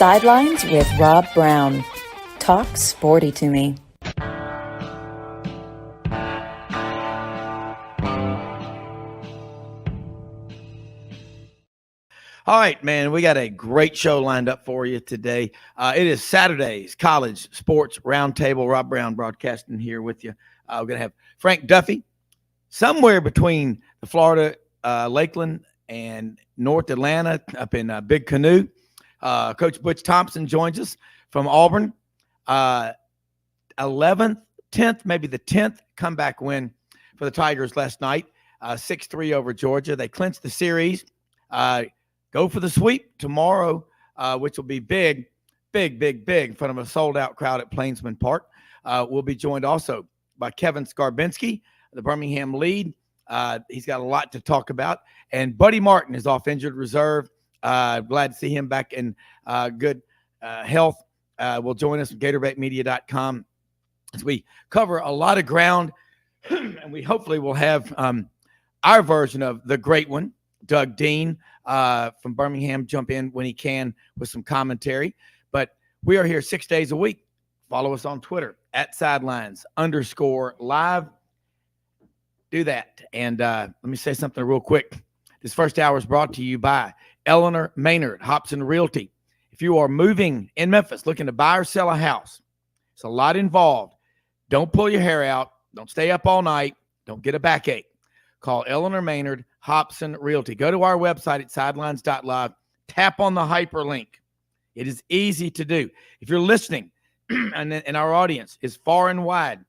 Sidelines with Rob Browne. Talk sporty to me. All right, man, we got a great show lined up for you today. It is Saturday's College Sports Roundtable. Rob Browne broadcasting here with you. We're going to have Frank Duffy, somewhere between the Florida Lakeland and North Atlanta up in Big Canoe. Coach-Butch Thompson joins us from Auburn. 11th, 10th, maybe the 10th comeback win for the Tigers last night, 6-3 over Georgia. They clinched the series. Go for the sweep tomorrow, which will be big in front of a sold-out crowd at Plainsman Park. We'll be joined also by Kevin Scarbinsky, the Birmingham lead. He's got a lot to talk about. And Buddy Martin is off injured reserve. Glad to see him back in good health. Will join us at GatorBetMedia.com as we cover a lot of ground. And we hopefully will have our version of the great one, Doug Dean from Birmingham, jump in when he can with some commentary. But we are here 6 days a week. Follow us on Twitter at @sidelines_live. Do that. And let me say something real quick. This first hour is brought to you by Eleanor Maynard, Hobson Realty. If you are moving in Memphis, looking to buy or sell a house, it's a lot involved. Don't pull your hair out. Don't stay up all night. Don't get a backache. Call Eleanor Maynard, Hobson Realty. Go to our website at sidelines.live. Tap on the hyperlink. It is easy to do. If you're listening and our audience is far and wide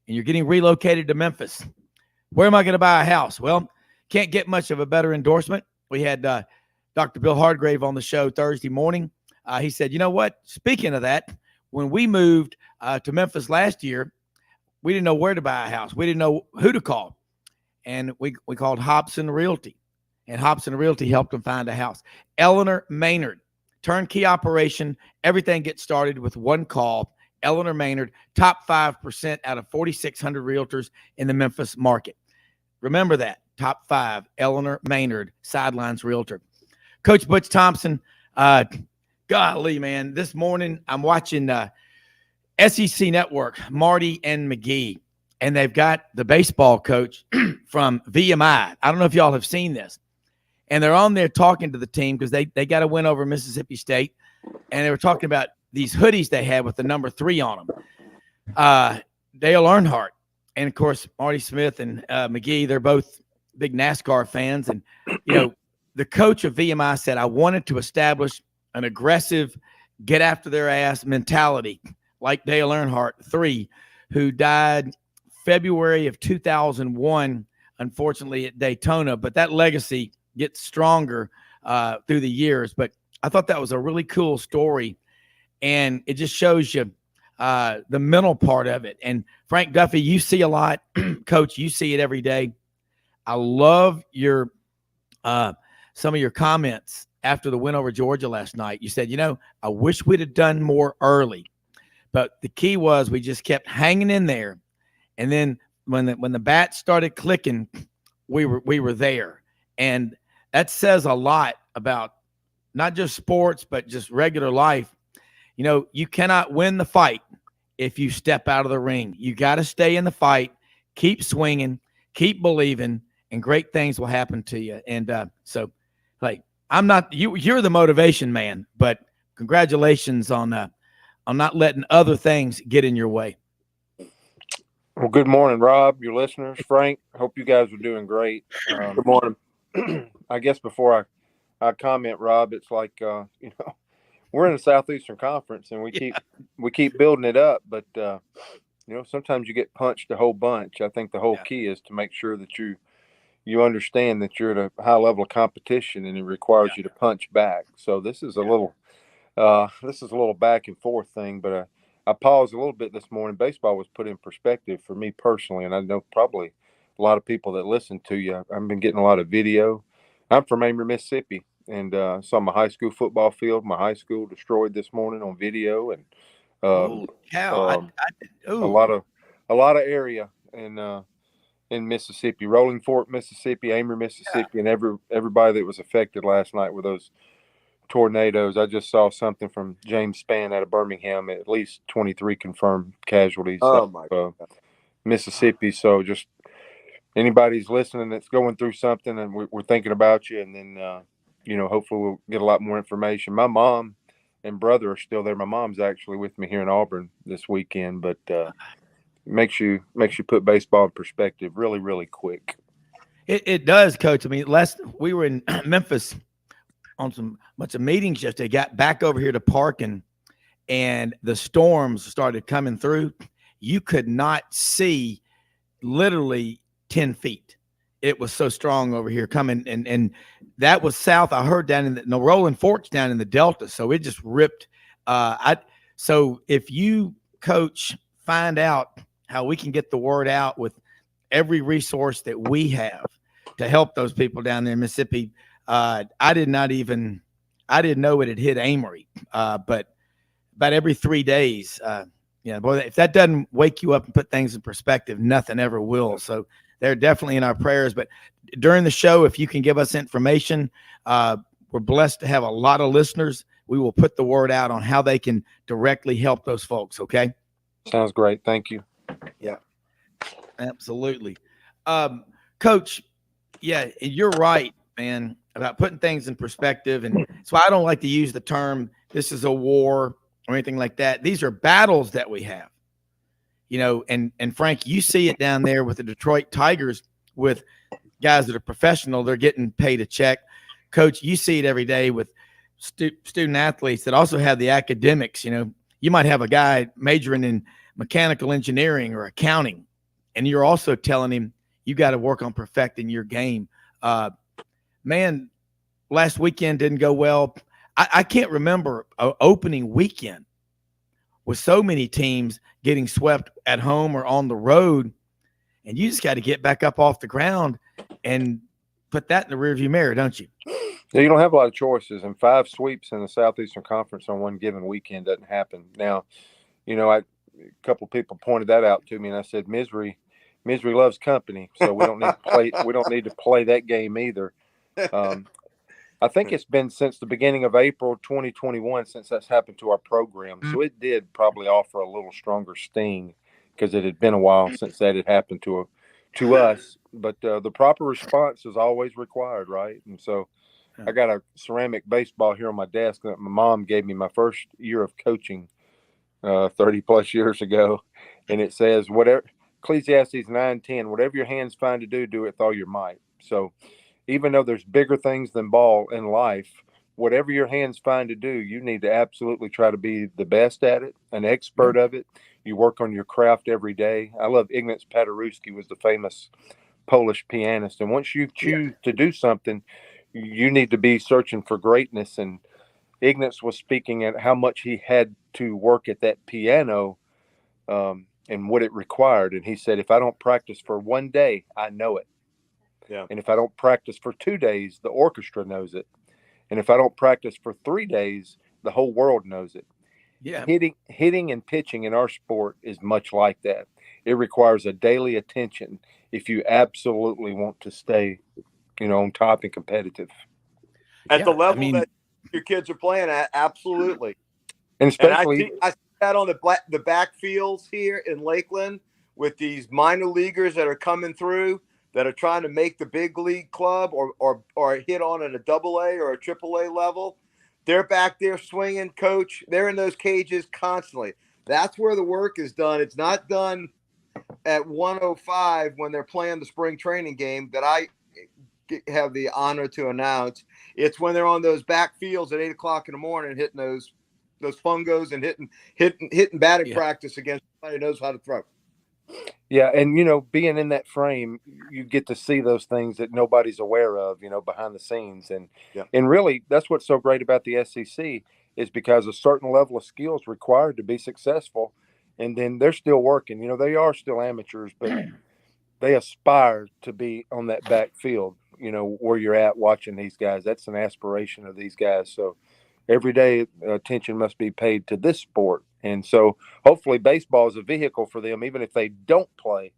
and you're getting relocated to Memphis, where am I going to buy a house? Well, can't get much of a better endorsement. We had Dr. Bill Hardgrave on the show Thursday morning. He said, you know what? Speaking of that, when we moved to Memphis last year, we didn't know where to buy a house. We didn't know who to call. And we called Hobson Realty. And Hobson Realty helped them find a house. Eleanor Maynard, turnkey operation. Everything gets started with one call. Eleanor Maynard, top 5% out of 4,600 realtors in the Memphis market. Remember that. Top 5, Eleanor Maynard, Sidelines Realtor. Coach-Butch Thompson, golly, man, this morning I'm watching SEC Network, Marty and McGee, and they've got the baseball coach from VMI. I don't know if y'all have seen this. And they're on there talking to the team because they got a win over Mississippi State, and they were talking about these hoodies they had with the number 3 on them. Dale Earnhardt, and, of course, Marty Smith and McGee, they're both big NASCAR fans. And, you know, the coach of VMI said, I wanted to establish an aggressive, get after their ass mentality like Dale Earnhardt, 3, who died February of 2001, unfortunately, at Daytona. But that legacy gets stronger through the years. But I thought that was a really cool story. And it just shows you the mental part of it. And Frank Duffy, you see a lot. Coach, you see it every day. I love your some of your comments after the win over Georgia last night. You said, you know, I wish we'd have done more early. But the key was we just kept hanging in there. And then when the bats started clicking, we were there. And that says a lot about not just sports, but just regular life. You know, you cannot win the fight if you step out of the ring. You got to stay in the fight, keep swinging, keep believing, and great things will happen to you. And so, like, I'm not you're the motivation man, but congratulations on not letting other things get in your way. Well, good morning, Rob, your listeners, Frank. Hope you guys are doing great. Good morning. I guess before I comment, Rob, it's like you know, we're in the Southeastern Conference and we keep building it up, but you know, sometimes you get punched a whole bunch. I think the whole key is to make sure that you understand that you're at a high level of competition and it requires you to punch back. So this is a little back and forth thing, but I paused a little bit this morning. Baseball was put in perspective for me personally, and I know probably a lot of people that listen to you. I've been getting a lot of video. I'm from Amory, Mississippi, and saw my high school football field, my high school destroyed this morning on video, and Holy cow! A lot of area in Mississippi, Rolling Fork, Mississippi, Amory, Mississippi, and everybody that was affected last night with those tornadoes. I just saw something from James Spann out of Birmingham, at least 23 confirmed casualties Oh my of Mississippi. So just anybody's listening that's going through something, and we're thinking about you. And then, hopefully we'll get a lot more information. My mom and brother are still there. My mom's actually with me here in Auburn this weekend, but makes you put baseball in perspective really, really quick. It does, Coach. I mean, we were in Memphis on some bunch of meetings yesterday. Got back over here to Parkin, and the storms started coming through. You could not see literally 10 feet. It was so strong over here coming, and that was south. I heard down in the Rolling Forks down in the Delta, so it just ripped. So if you, Coach, find out how we can get the word out with every resource that we have to help those people down there in Mississippi. I didn't know it had hit Amory, but about every 3 days, boy, if that doesn't wake you up and put things in perspective, nothing ever will. So they're definitely in our prayers. But during the show, if you can give us information, we're blessed to have a lot of listeners. We will put the word out on how they can directly help those folks. Okay. Sounds great. Thank you. Yeah, absolutely. Coach, yeah, you're right, man, about putting things in perspective. And so I don't like to use the term, this is a war or anything like that. These are battles that we have, and Frank, you see it down there with the Detroit Tigers with guys that are professional. They're getting paid a check. Coach, you see it every day with student athletes that also have the academics. You might have a guy majoring in mechanical engineering or accounting, and you're also telling him you got to work on perfecting your game. Man, last weekend didn't go well. I can't remember an opening weekend with so many teams getting swept at home or on the road, and you just got to get back up off the ground and put that in the rearview mirror, don't you? Yeah, you don't have a lot of choices, and 5 sweeps in the Southeastern Conference on one given weekend doesn't happen. Now, a couple of people pointed that out to me, and I said, misery loves company, so we don't need to play. We don't need to play that game either. I think it's been since the beginning of April 2021 since that's happened to our program. So it did probably offer a little stronger sting because it had been a while since that had happened to us. But the proper response is always required, right? And so I got a ceramic baseball here on my desk that my mom gave me my first year of coaching 30 plus years ago. And it says, whatever, Ecclesiastes 9:10, whatever your hands find to do, do it with all your might. So even though there's bigger things than ball in life, whatever your hands find to do, you need to absolutely try to be the best at it, an expert of it. You work on your craft every day. I love Ignaz Paderewski was the famous Polish pianist. And once you choose to do something, you need to be searching for greatness. And Ignaz was speaking at how much he had to work at that piano and what it required. And he said, if I don't practice for 1 day, I know it. Yeah. And if I don't practice for 2 days, the orchestra knows it. And if I don't practice for 3 days, the whole world knows it. Yeah. Hitting and pitching in our sport is much like that. It requires a daily attention if you absolutely want to stay, on top and competitive. At the level that your kids are playing at, absolutely. And especially, I see that on the backfields here in Lakeland with these minor leaguers that are coming through that are trying to make the big league club or hit on at a AA or a AAA level. They're back there swinging, Coach. They're in those cages constantly. That's where the work is done. It's not done at 105 when they're playing the spring training game that I have the honor to announce. It's when they're on those back fields at 8 o'clock in the morning, hitting those fungos and hitting batting practice against somebody who knows how to throw. Yeah, and being in that frame, you get to see those things that nobody's aware of, behind the scenes, and really that's what's so great about the SEC is because a certain level of skills required to be successful, and then they're still working. They are still amateurs, but they aspire to be on that backfield. Where you're at watching these guys. That's an aspiration of these guys. So every day attention must be paid to this sport. And so hopefully baseball is a vehicle for them, even if they don't play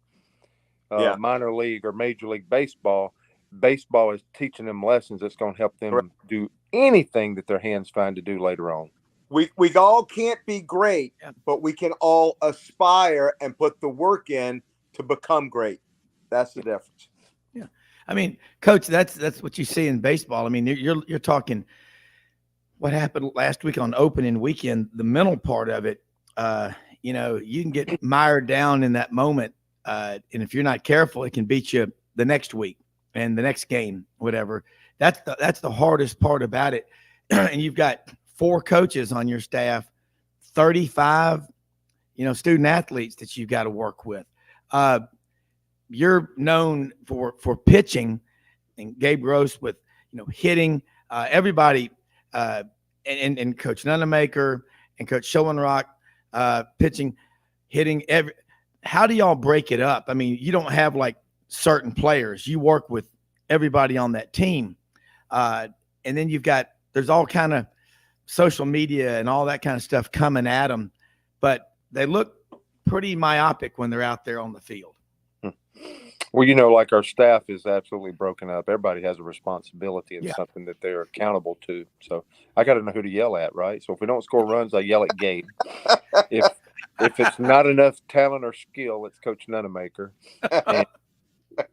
minor league or major league baseball, baseball is teaching them lessons that's going to help them do anything that their hands find to do later on. We all can't be great, but we can all aspire and put the work in to become great. That's the difference. Yeah, I mean, Coach, that's what you see in baseball. I mean, you're talking what happened last week on opening weekend. The mental part of it, you know, you can get mired down in that moment, and if you're not careful, it can beat you the next week and the next game, whatever. That's the hardest part about it. And you've got 4 coaches on your staff, 35, you know, student athletes that you've got to work with. You're known for pitching, and Gabe Gross with, you know, hitting. Everybody, and Coach Nunemaker and Coach Schoenrock, pitching, hitting. How do y'all break it up? I mean, you don't have like certain players. You work with everybody on that team, and then there's all kind of social media and all that kind of stuff coming at them, but they look pretty myopic when they're out there on the field. Well, you know, like our staff is absolutely broken up. Everybody has a responsibility and something that they're accountable to. So I got to know who to yell at, right? So if we don't score runs, I yell at Gabe. If it's not enough talent or skill, it's Coach Nunemaker. And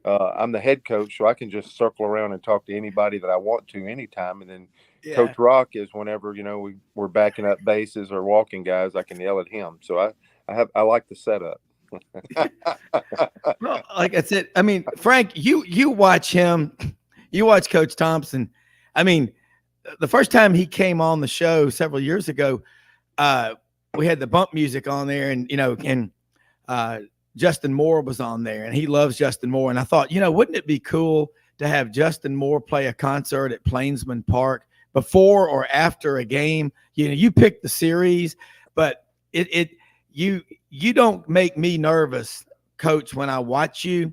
I'm the head coach, so I can just circle around and talk to anybody that I want to anytime. And then Coach Rock is whenever, you know, we're backing up bases or walking guys, I can yell at him. So I like the setup. Well, like I said, I mean, Frank, you watch him, you watch Coach Thompson. I mean, the first time he came on the show several years ago, we had the bump music on there, and you know, and Justin Moore was on there, and he loves Justin Moore. And I thought, you know, wouldn't it be cool to have Justin Moore play a concert at Plainsman Park before or after a game? You know, you pick the series, but you don't make me nervous, Coach, when I watch you.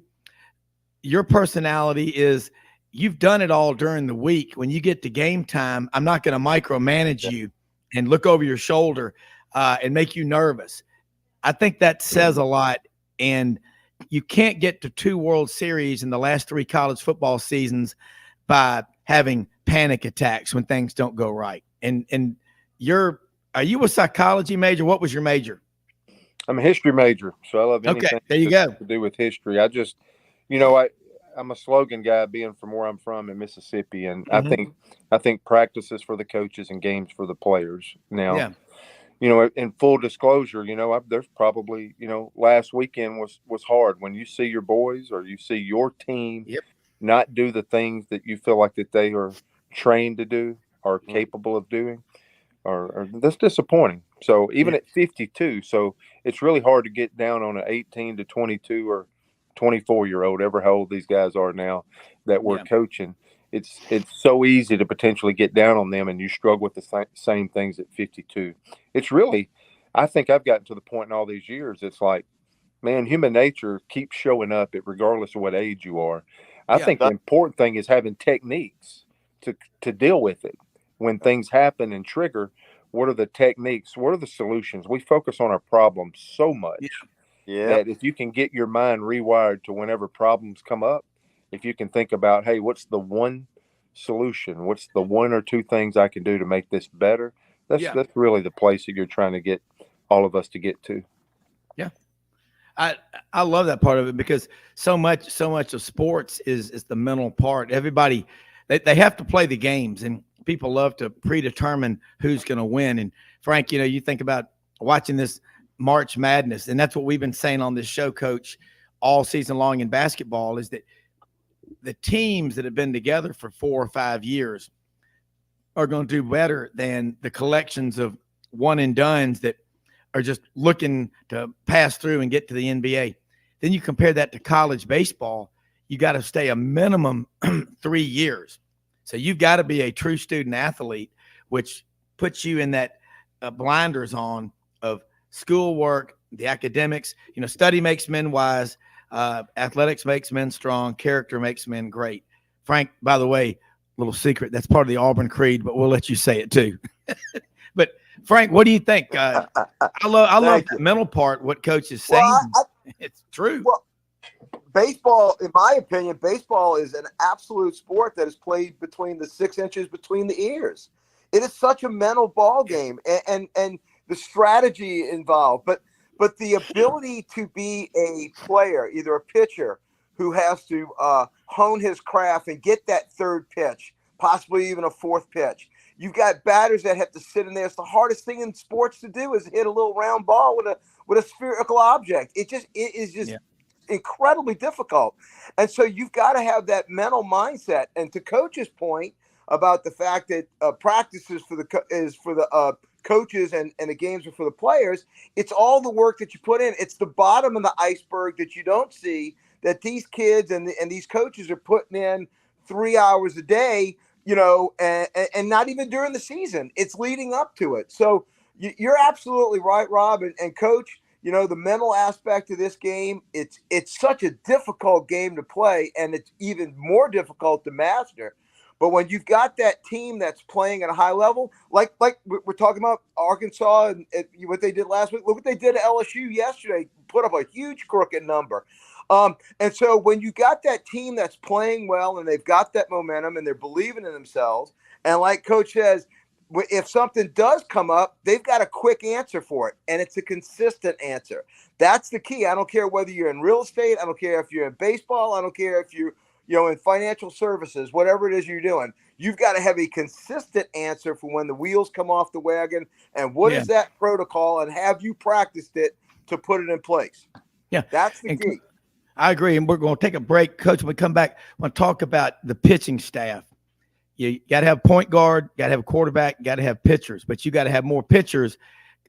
Your personality is, you've done it all during the week. When you get to game time, I'm not going to micromanage you and look over your shoulder and make you nervous. I think that says a lot. And you can't get to 2 World Series in the last 3 college football seasons by having panic attacks when things don't go right. And are you a psychology major? What was your major? I'm a history major, so I love anything there you go. to do with history. I just, you know, I'm a slogan guy, being from where I'm from in Mississippi, and I think practices for the coaches and games for the players. Now, you know, in full disclosure, you know, there's probably, you know, last weekend was hard when you see your boys or you see your team not do the things that you feel like that they are trained to do or capable of doing, or that's disappointing. So even at 52, so it's really hard to get down on an 18 to 22 or 24-year-old, ever how old these guys are now that we're coaching. It's so easy to potentially get down on them, and you struggle with the same things at 52. It's really, I think I've gotten to the point in all these years, it's like, man, human nature keeps showing up regardless of what age you are. I think the important thing is having techniques to deal with it. When things happen and trigger, what are the techniques? What are the solutions? We focus on our problems so much that if you can get your mind rewired to whenever problems come up, if you can think about, hey, what's the one solution? What's the 1 or 2 things I can do to make this better? That's really the place that you're trying to get all of us to get to. Yeah. I love that part of it, because so much of sports is the mental part. Everybody, they have to play the games, and people love to predetermine who's going to win. And Frank, you know, you think about watching this March Madness, and that's what we've been saying on this show, Coach, all season long in basketball, is that the teams that have been together for 4 or 5 years are going to do better than the collections of one and dones that are just looking to pass through and get to the NBA. Then you compare that to college baseball, you got to stay a minimum 3 years. So you've got to be a true student athlete, which puts you in that blinders on of schoolwork, the academics. You know, study makes men wise. Athletics makes men strong. Character makes men great. Frank, by the way, little secret, that's part of the Auburn creed, but we'll let you say it too. But Frank, what do you think? I love the mental part, what Coach is saying. It's true. Well, baseball, in my opinion, baseball is an absolute sport that is played between the 6 inches between the ears. It is such a mental ball game, and the strategy involved, but the ability to be a player, either a pitcher who has to hone his craft and get that third pitch, possibly even a fourth pitch. You've got batters that have to sit in there. It's the hardest thing in sports to do is hit a little round ball with a spherical object. It is just incredibly difficult. And so you've got to have that mental mindset. And to Coach's point about the fact that practices for the coaches and the games are for the players, it's all the work that you put in. It's the bottom of the iceberg that you don't see, that these kids and these coaches are putting in 3 hours a day, and not even during the season. It's leading up to it. So you're absolutely right, Rob, and Coach. The mental aspect of this game, it's such a difficult game to play, and it's even more difficult to master. But when you've got that team that's playing at a high level, like we're talking about Arkansas and what they did last week, look what they did at LSU yesterday, put up a huge crooked number. And so when you got that team that's playing well and they've got that momentum and they're believing in themselves, and like Coach says, if something does come up, they've got a quick answer for it, and it's a consistent answer. That's the key. I don't care whether you're in real estate. I don't care if you're in baseball. I don't care if you're in financial services, whatever it is you're doing. You've got to have a consistent answer for when the wheels come off the wagon. And what is that protocol, and have you practiced it to put it in place? Yeah, that's the key. I agree. And we're going to take a break. Coach, when we come back, I want to talk about the pitching staff. You got to have point guard, got to have a quarterback, got to have pitchers, but you got to have more pitchers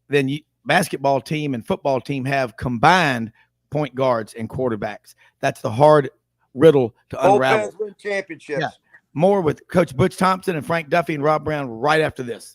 than basketball team and football team have combined point guards and quarterbacks. That's the hard riddle to unravel. Win championships. Yeah. More with Coach-Butch Thompson and Frank Duffy and Rob Browne right after this.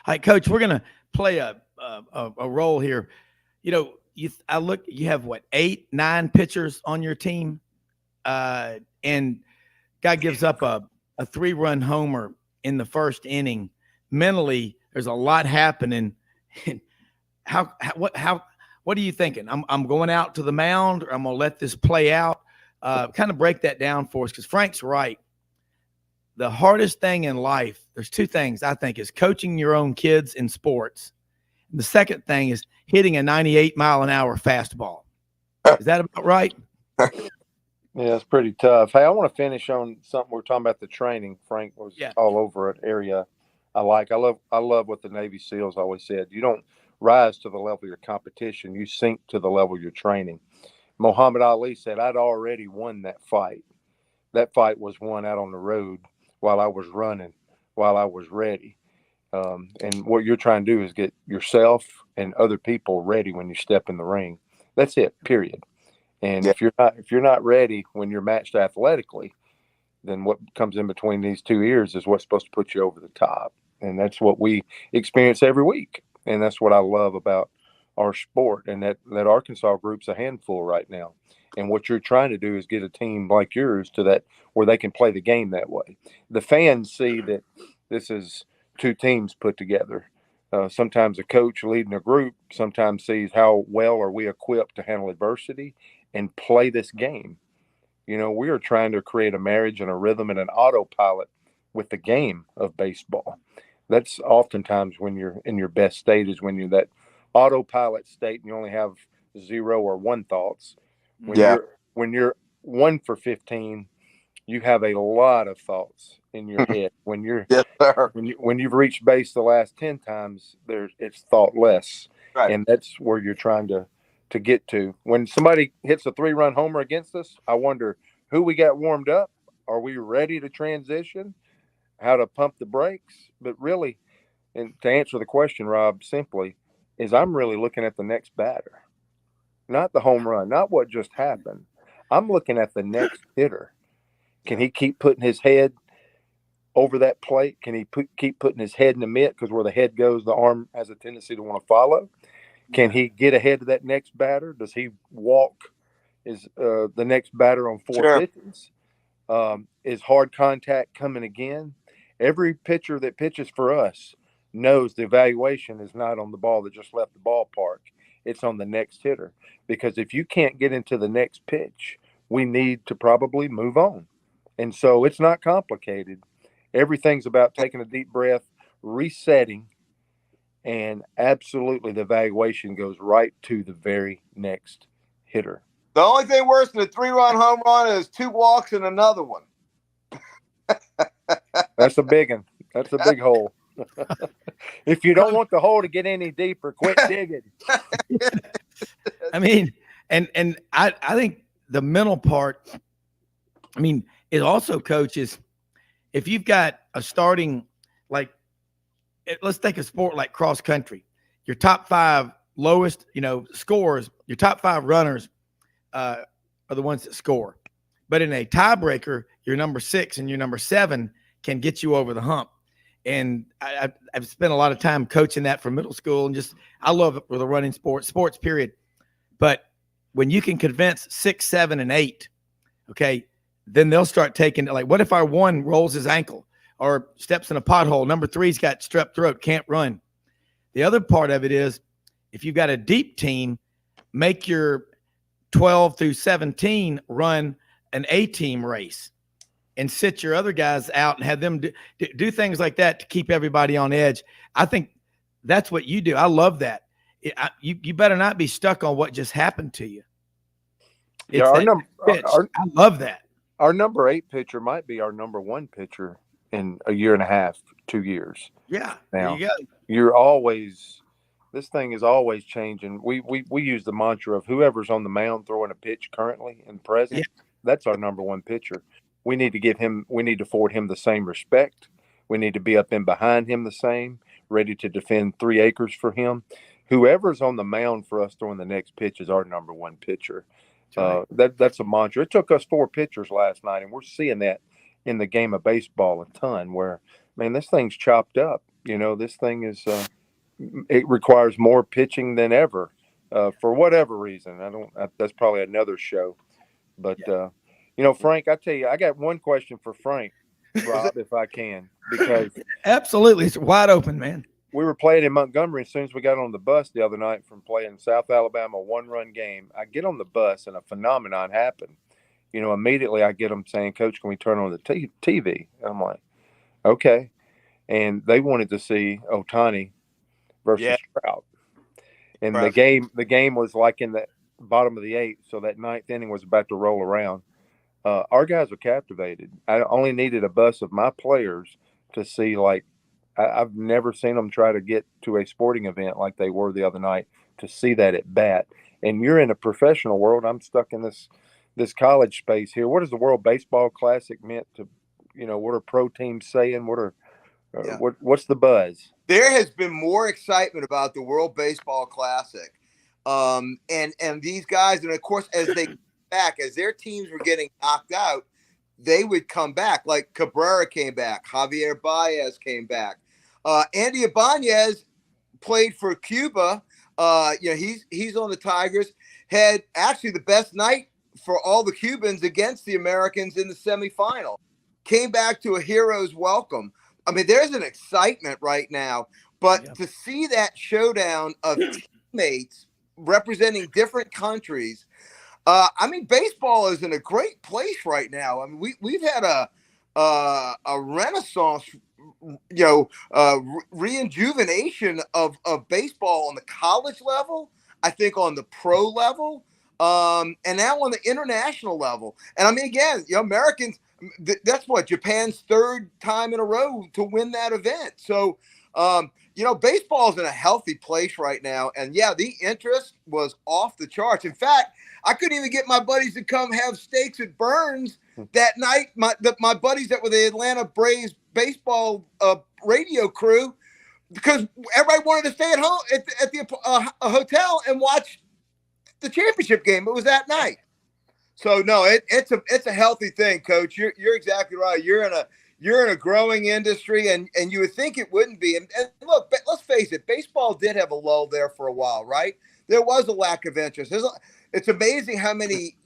All right, Coach, we're going to play a role here. You have what, 8, 9 pitchers on your team, and guy gives up a 3-run homer in the first inning. Mentally, there's a lot happening. What are you thinking? I'm going out to the mound, or I'm going to let this play out? Kind of break that down for us, because Frank's right. The hardest thing in life, there's 2 things I think, is coaching your own kids in sports. And the second thing is hitting a 98-mile-an-hour fastball. Is that about right? Yeah, it's pretty tough. Hey, I want to finish on something we're talking about, the training. Frank was all over an area I like. I love what the Navy SEALs always said. You don't rise to the level of your competition. You sink to the level of your training. Muhammad Ali said, I'd already won that fight. That fight was won out on the road while I was running, while I was ready. And what you're trying to do is get yourself and other people ready when you step in the ring. That's it, period. And if you're not ready when you're matched athletically, then what comes in between these 2 ears is what's supposed to put you over the top. And that's what we experience every week. And that's what I love about our sport. And that Arkansas group's a handful right now. And what you're trying to do is get a team like yours to that where they can play the game that way. The fans see that this is 2 teams put together. Sometimes a coach leading a group sometimes sees how well are we equipped to handle adversity and play this game. We are trying to create a marriage and a rhythm and an autopilot with the game of baseball. That's oftentimes when you're in your best state, is when you're that autopilot state and you only have 0 or 1 thoughts. When you're 1 for 15, you have a lot of thoughts in your head. When you've reached base the last 10 times, it's thoughtless. Right. And that's where you're trying to get to. When somebody hits a 3-run homer against us, I wonder who we got warmed up. Are we ready to transition? How to pump the brakes? But really, and to answer the question, Rob, simply, is I'm really looking at the next batter. not the home run, not what just happened. I'm looking at the next hitter. Can he keep putting his head over that plate? Can he keep putting his head in the mitt? Because where the head goes, the arm has a tendency to want to follow. Can he get ahead of that next batter? Does he walk the next batter on 4 pitches? Is hard contact coming again? Every pitcher that pitches for us knows the evaluation is not on the ball that just left the ballpark. It's on the next hitter. Because if you can't get into the next pitch, we need to probably move on. And so it's not complicated. Everything's about taking a deep breath, resetting, and absolutely the evaluation goes right to the very next hitter. The only thing worse than a 3-run home run is 2 walks and another one. That's a big one. That's a big hole. If you don't want the hole to get any deeper, quit digging. I mean, and I think the mental part, I mean, it also, Coach, is if you've got a starting, like, let's take a sport like cross country, your top 5 lowest, scores, your top 5 runners are the ones that score. But in a tiebreaker, your number 6 and your number 7 can get you over the hump. And I've spent a lot of time coaching that for middle school, and I love it for the running sports period. But when you can convince 6, 7, and 8, okay, then they'll start taking, like, what if our 1 rolls his ankle or steps in a pothole? Number 3's got strep throat, can't run. The other part of it is, if you've got a deep team, make your 12 through 17 run an A-team race and sit your other guys out and have them do things like that to keep everybody on edge. I think that's what you do. I love that. You better not be stuck on what just happened to you. I love that. Our number 8 pitcher might be our number 1 pitcher in a year and a half, 2 years. Yeah. Now, there you go. This thing is always changing. We use the mantra of whoever's on the mound throwing a pitch currently and present. Yeah. That's our number 1 pitcher. We need to afford him the same respect. We need to be up in behind him the same, ready to defend 3 acres for him. Whoever's on the mound for us throwing the next pitch is our number 1 pitcher. That's a mantra. It took us 4 pitchers last night, and we're seeing that in the game of baseball a ton where, man, this thing's chopped up. This thing is it requires more pitching than ever for whatever reason. That's probably another show. But, Frank, I tell you, I got one question for Frank, Rob, if I can, because absolutely, it's wide open, man. We were playing in Montgomery as soon as we got on the bus the other night from playing South Alabama 1-run game. I get on the bus and a phenomenon happened. Immediately I get them saying, "Coach, can we turn on the TV?" And I'm like, okay. And they wanted to see Ohtani versus Trout. And the game was like in the bottom of the 8th, so that 9th inning was about to roll around. Our guys were captivated. I only needed a bus of my players to see, like, I've never seen them try to get to a sporting event like they were the other night to see that at bat. And you're in a professional world. I'm stuck in this college space here. What is the World Baseball Classic meant to, what are pro teams saying? What's the buzz? There has been more excitement about the World Baseball Classic. And these guys, and of course, as they back, as their teams were getting knocked out, they would come back. Like Cabrera came back, Javier Baez came back. Andy Ibanez played for Cuba. He's on the Tigers. Had actually the best night for all the Cubans against the Americans in the semifinal. Came back to a hero's welcome. I mean, there's an excitement right now, but to see that showdown of teammates representing different countries, baseball is in a great place right now. I mean, we've had a renaissance, rejuvenation of baseball on the college level, I think on the pro level, and now on the international level. And I mean, again, Americans, that's what Japan's 3rd time in a row to win that event. So, baseball is in a healthy place right now. And the interest was off the charts. In fact, I couldn't even get my buddies to come have steaks at Burns that night. My buddies that were the Atlanta Braves baseball radio crew, because everybody wanted to stay at home at the hotel and watch the championship game. It was that night. So no, it's a healthy thing, Coach. You're exactly right. You're in a growing industry, and you would think it wouldn't be. And look, let's face it, baseball did have a lull there for a while, right? There was a lack of interest. It's amazing how many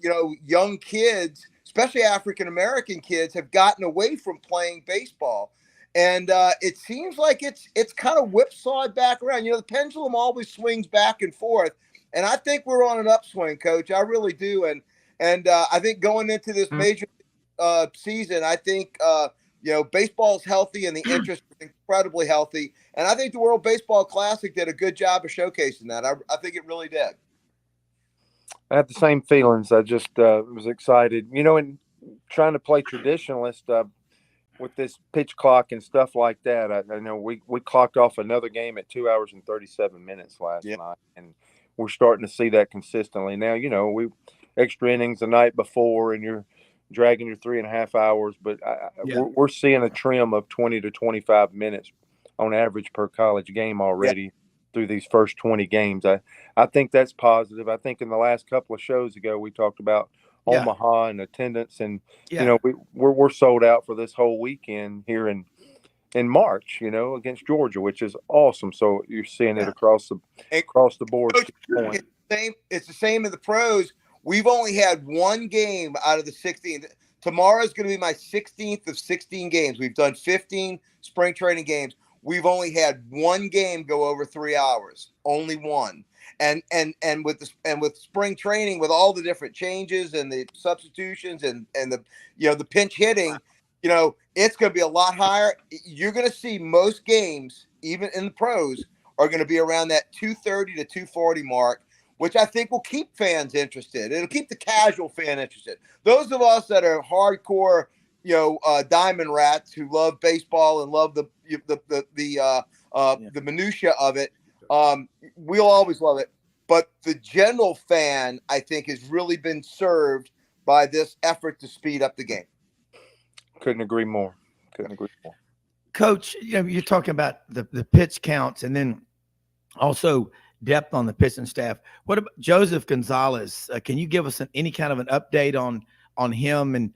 young kids, especially African American kids, have gotten away from playing baseball. And it seems like it's kind of whipsawed back around. The pendulum always swings back and forth. And I think we're on an upswing, Coach. I really do. And I think going into this major season, I think baseball is healthy and the interest is incredibly healthy. And I think the World Baseball Classic did a good job of showcasing that. I think it really did. I had the same feelings. I just was excited, and trying to play traditionalist with this pitch clock and stuff like that. I know we clocked off another game at 2 hours and 37 minutes last night, and we're starting to see that consistently now. We extra innings the night before, and you're dragging your 3.5 hours, but we're seeing a trim of 20 to 25 minutes on average per college game already through these first 20 games. I think that's positive. I think in the last couple of shows ago, we talked about Omaha and attendance, and we're sold out for this whole weekend here in March, against Georgia, which is awesome. So you're seeing it across the board. Coach, it's the same in the pros. We've only had one game out of the 16. Tomorrow's going to be my 16th of 16 games. We've done 15 spring training games. We've only had one game go over 3 hours, only one. And with spring training, with all the different changes and the substitutions and the pinch hitting, it's going to be a lot higher. You're going to see most games, even in the pros, are going to be around that 230 to 240 mark, which I think will keep fans interested. It'll keep the casual fan interested. Those of us that are hardcore, diamond rats who love baseball and love the minutia of it, we'll always love it. But the general fan, I think, has really been served by this effort to speed up the game. Couldn't agree more. Coach, you're talking about the pitch counts and then also depth on the pitching staff. What about Joseph Gonzalez? Can you give us any kind of an update on him? And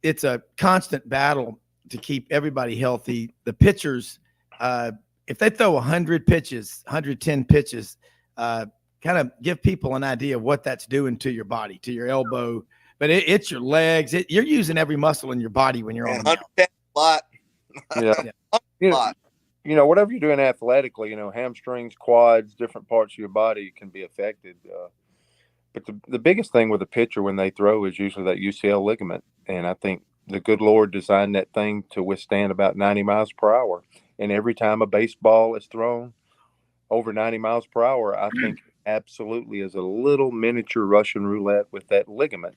it's a constant battle to keep everybody healthy. The pitchers, if they throw 100 pitches, 110 pitches, kind of give people an idea of what that's doing to your body, to your elbow. But it's your legs. You're using every muscle in your body when you're on the mound. A lot. Yeah. Whatever you're doing athletically, hamstrings, quads, different parts of your body can be affected. But the biggest thing with a pitcher when they throw is usually that UCL ligament. And I think the good Lord designed that thing to withstand about 90 miles per hour. And every time a baseball is thrown over 90 miles per hour, I think absolutely is a little miniature Russian roulette with that ligament.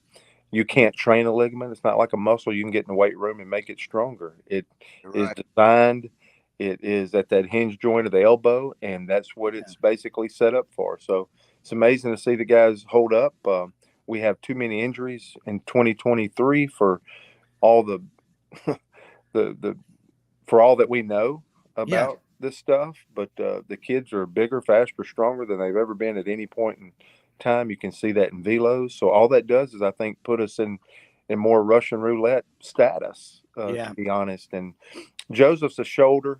You can't train a ligament. It's not like a muscle you can get in the weight room and make it stronger. It is designed. It is at that hinge joint of the elbow, and that's what it's basically set up for. So it's amazing to see the guys hold up. We have too many injuries in 2023 for all the for all that we know about this stuff. But the kids are bigger, faster, stronger than they've ever been at any point in time. You can see that in velos. So all that does is, I think, put us in more Russian roulette status, to be honest. And Joseph's a shoulder,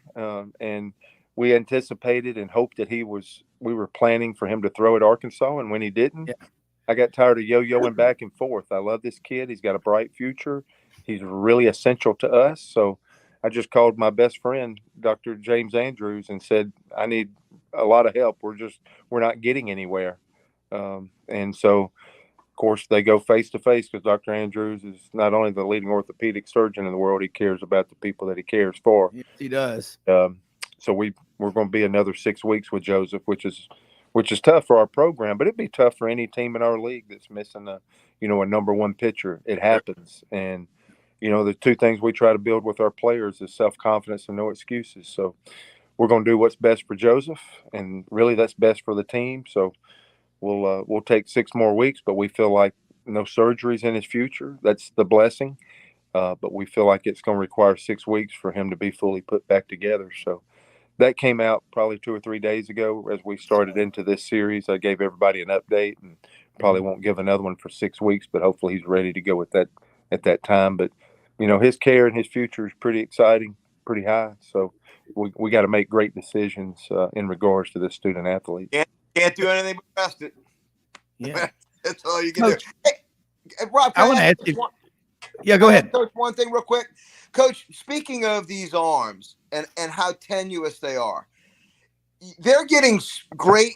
and we anticipated and hoped that we were planning for him to throw at Arkansas. And when he didn't, I got tired of yo-yoing back and forth. I love this kid. He's got a bright future. He's really essential to us. So I just called my best friend, Dr. James Andrews, and said, I need a lot of help. We're not getting anywhere. And so, of course, they go face to face because Dr. Andrews is not only the leading orthopedic surgeon in the world, he cares about the people that he cares for. Yes, he does. So we're going to be another 6 weeks with Joseph, which is tough for our program, but it'd be tough for any team in our league that's missing a number one pitcher. It happens. And, the two things we try to build with our players is self-confidence and no excuses. So we're going to do what's best for Joseph, and really that's best for the team. So we'll take 6 more weeks, but we feel like no surgeries in his future. That's the blessing. But we feel like it's going to require 6 weeks for him to be fully put back together. So that came out probably 2 or 3 days ago as we started into this series. I gave everybody an update, and Probably won't give another one for 6 weeks, but hopefully he's ready to go at that time. But his care and his future is pretty exciting, pretty high. So we got to make great decisions in regards to this student athlete. Can't do anything but trust it. Yeah, that's all you can do. Hey, Rob, I want to ask you. Yeah, go ahead, Coach. One thing, real quick, Coach. Speaking of these arms and how tenuous they are, they're getting great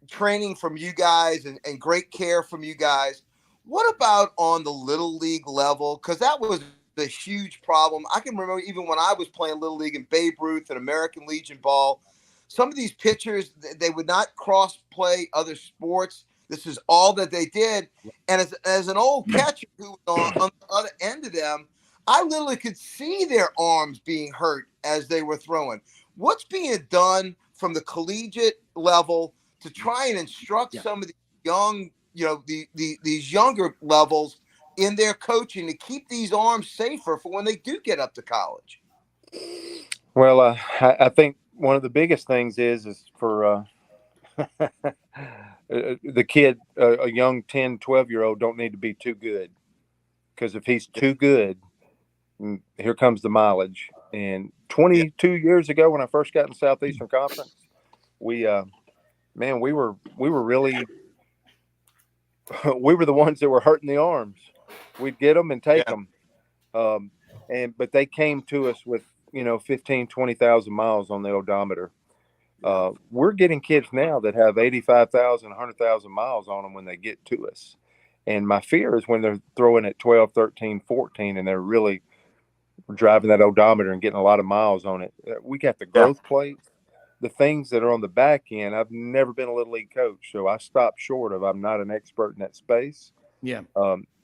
training from you guys and great care from you guys. What about on the little league level? Because that was a huge problem. I can remember even when I was playing little league in Babe Ruth and American Legion ball, some of these pitchers, they would not cross play other sports. This is all that they did. And as an old catcher who was on the other end of them, I literally could see their arms being hurt as they were throwing. What's being done from the collegiate level to try and instruct some of the young, these younger levels in their coaching to keep these arms safer for when they do get up to college? Well, I think one of the biggest things is for the kid, a young 10, 12-year-old don't need to be too good, because if he's too good, here comes the mileage. And 22 years ago, when I first got in the Southeastern Conference, we were really we were the ones that were hurting the arms. We'd get them and take them, but they came to us with 15, 20,000 miles on the odometer. We're getting kids now that have 85,000, 100,000 miles on them when they get to us. And my fear is when they're throwing at 12, 13, 14, and they're really driving that odometer and getting a lot of miles on it. We got the growth plates, the things that are on the back end. I've never been a little league coach, so I stopped short of, I'm not an expert in that space. Yeah.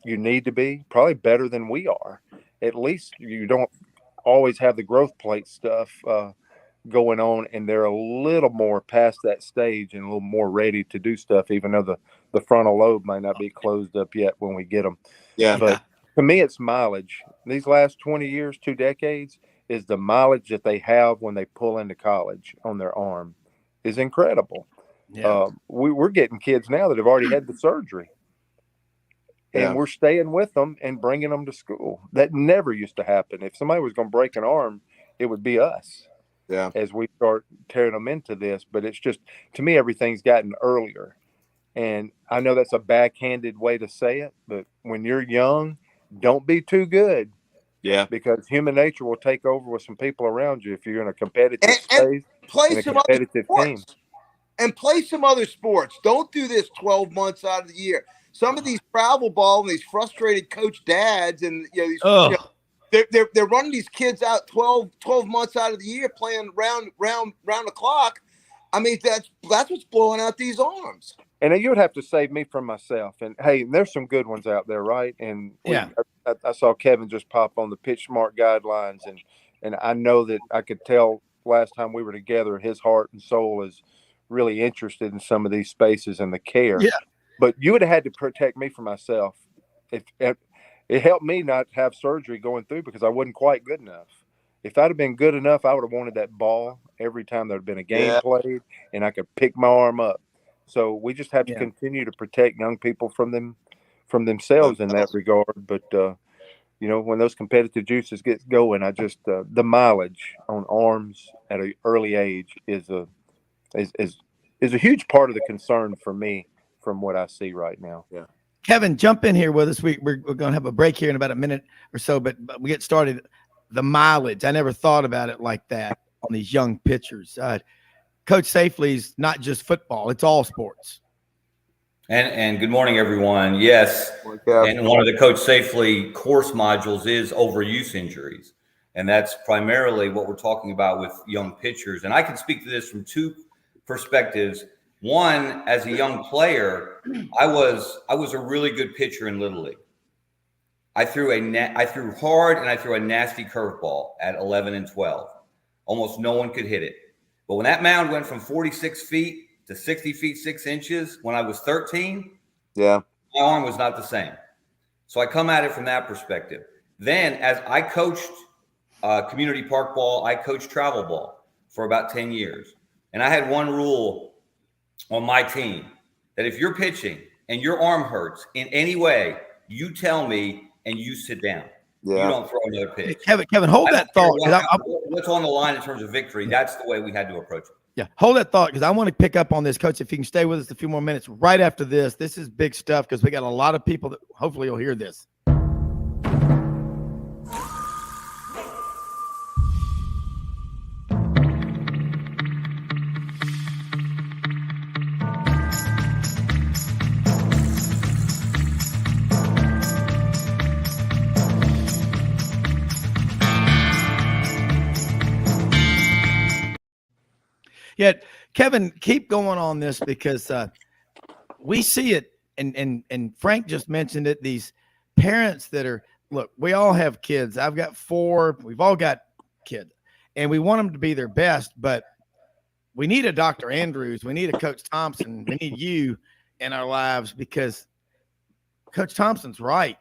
You need to be probably better than we are. At least you don't always have the growth plate stuff going on, and they're a little more past that stage and a little more ready to do stuff, even though the frontal lobe might not be closed up yet when we get them. Yeah. But to me, it's mileage. These last 20 years, 2 decades, is the mileage that they have when they pull into college on their arm is incredible. Yeah. We're getting kids now that have already had the surgery. And we're staying with them and bringing them to school. That never used to happen. If somebody was going to break an arm, it would be us. Yeah. As we start tearing them into this. But it's just, to me, everything's gotten earlier. And I know that's a backhanded way to say it, but when you're young, don't be too good. Yeah. Because human nature will take over with some people around you if you're in a competitive space play and a some competitive other team. sports. And play some other sports. Don't do this 12 months out of the year. Some of these travel ball and these frustrated coach dads and they're running these kids out 12 months out of the year playing round the clock. I mean, that's what's blowing out these arms. And you would have to save me from myself. And hey, there's some good ones out there, right? And I saw Kevin just pop on the Pitch Smart guidelines, and I know that I could tell last time we were together, his heart and soul is really interested in some of these spaces and the care. Yeah. But you would have had to protect me from myself. If it helped me not have surgery going through because I wasn't quite good enough. If I'd have been good enough, I would have wanted that ball every time there had been a game played, and I could pick my arm up. So we just have to continue to protect young people from themselves in that regard. But when those competitive juices get going, I just the mileage on arms at an early age is a huge part of the concern for me from what I see right now. Yeah. Kevin, jump in here with us. We're going to have a break here in about a minute or so, but we get started. The mileage, I never thought about it like that on these young pitchers. Coach Safely's not just football; it's all sports. And good morning, everyone. Yes, and one of the Coach Safely course modules is overuse injuries, and that's primarily what we're talking about with young pitchers. And I can speak to this from 2 perspectives. One, as a young player, I was a really good pitcher in Little League. I threw hard and I threw a nasty curveball at 11 and 12. Almost no one could hit it. But when that mound went from 46 feet to 60 feet 6 inches when I was 13, my arm was not the same. So I come at it from that perspective. Then, as I coached community park ball, I coached travel ball for about 10 years. And I had one rule on my team that if you're pitching and your arm hurts in any way, you tell me and you sit down. You don't throw another pitch. Kevin, hold that thought. What's on the line in terms of victory? That's the way we had to approach it. Yeah, hold that thought, because I want to pick up on this, Coach. If you can stay with us a few more minutes right after this. This is big stuff, because we got a lot of people that hopefully will hear this. Yeah, Kevin, keep going on this, because we see it, and Frank just mentioned it. These parents that are, look, we all have kids. I've got 4. We've all got kids, and we want them to be their best. But we need a Dr. Andrews. We need a Coach Thompson. We need you in our lives, because Coach Thompson's right,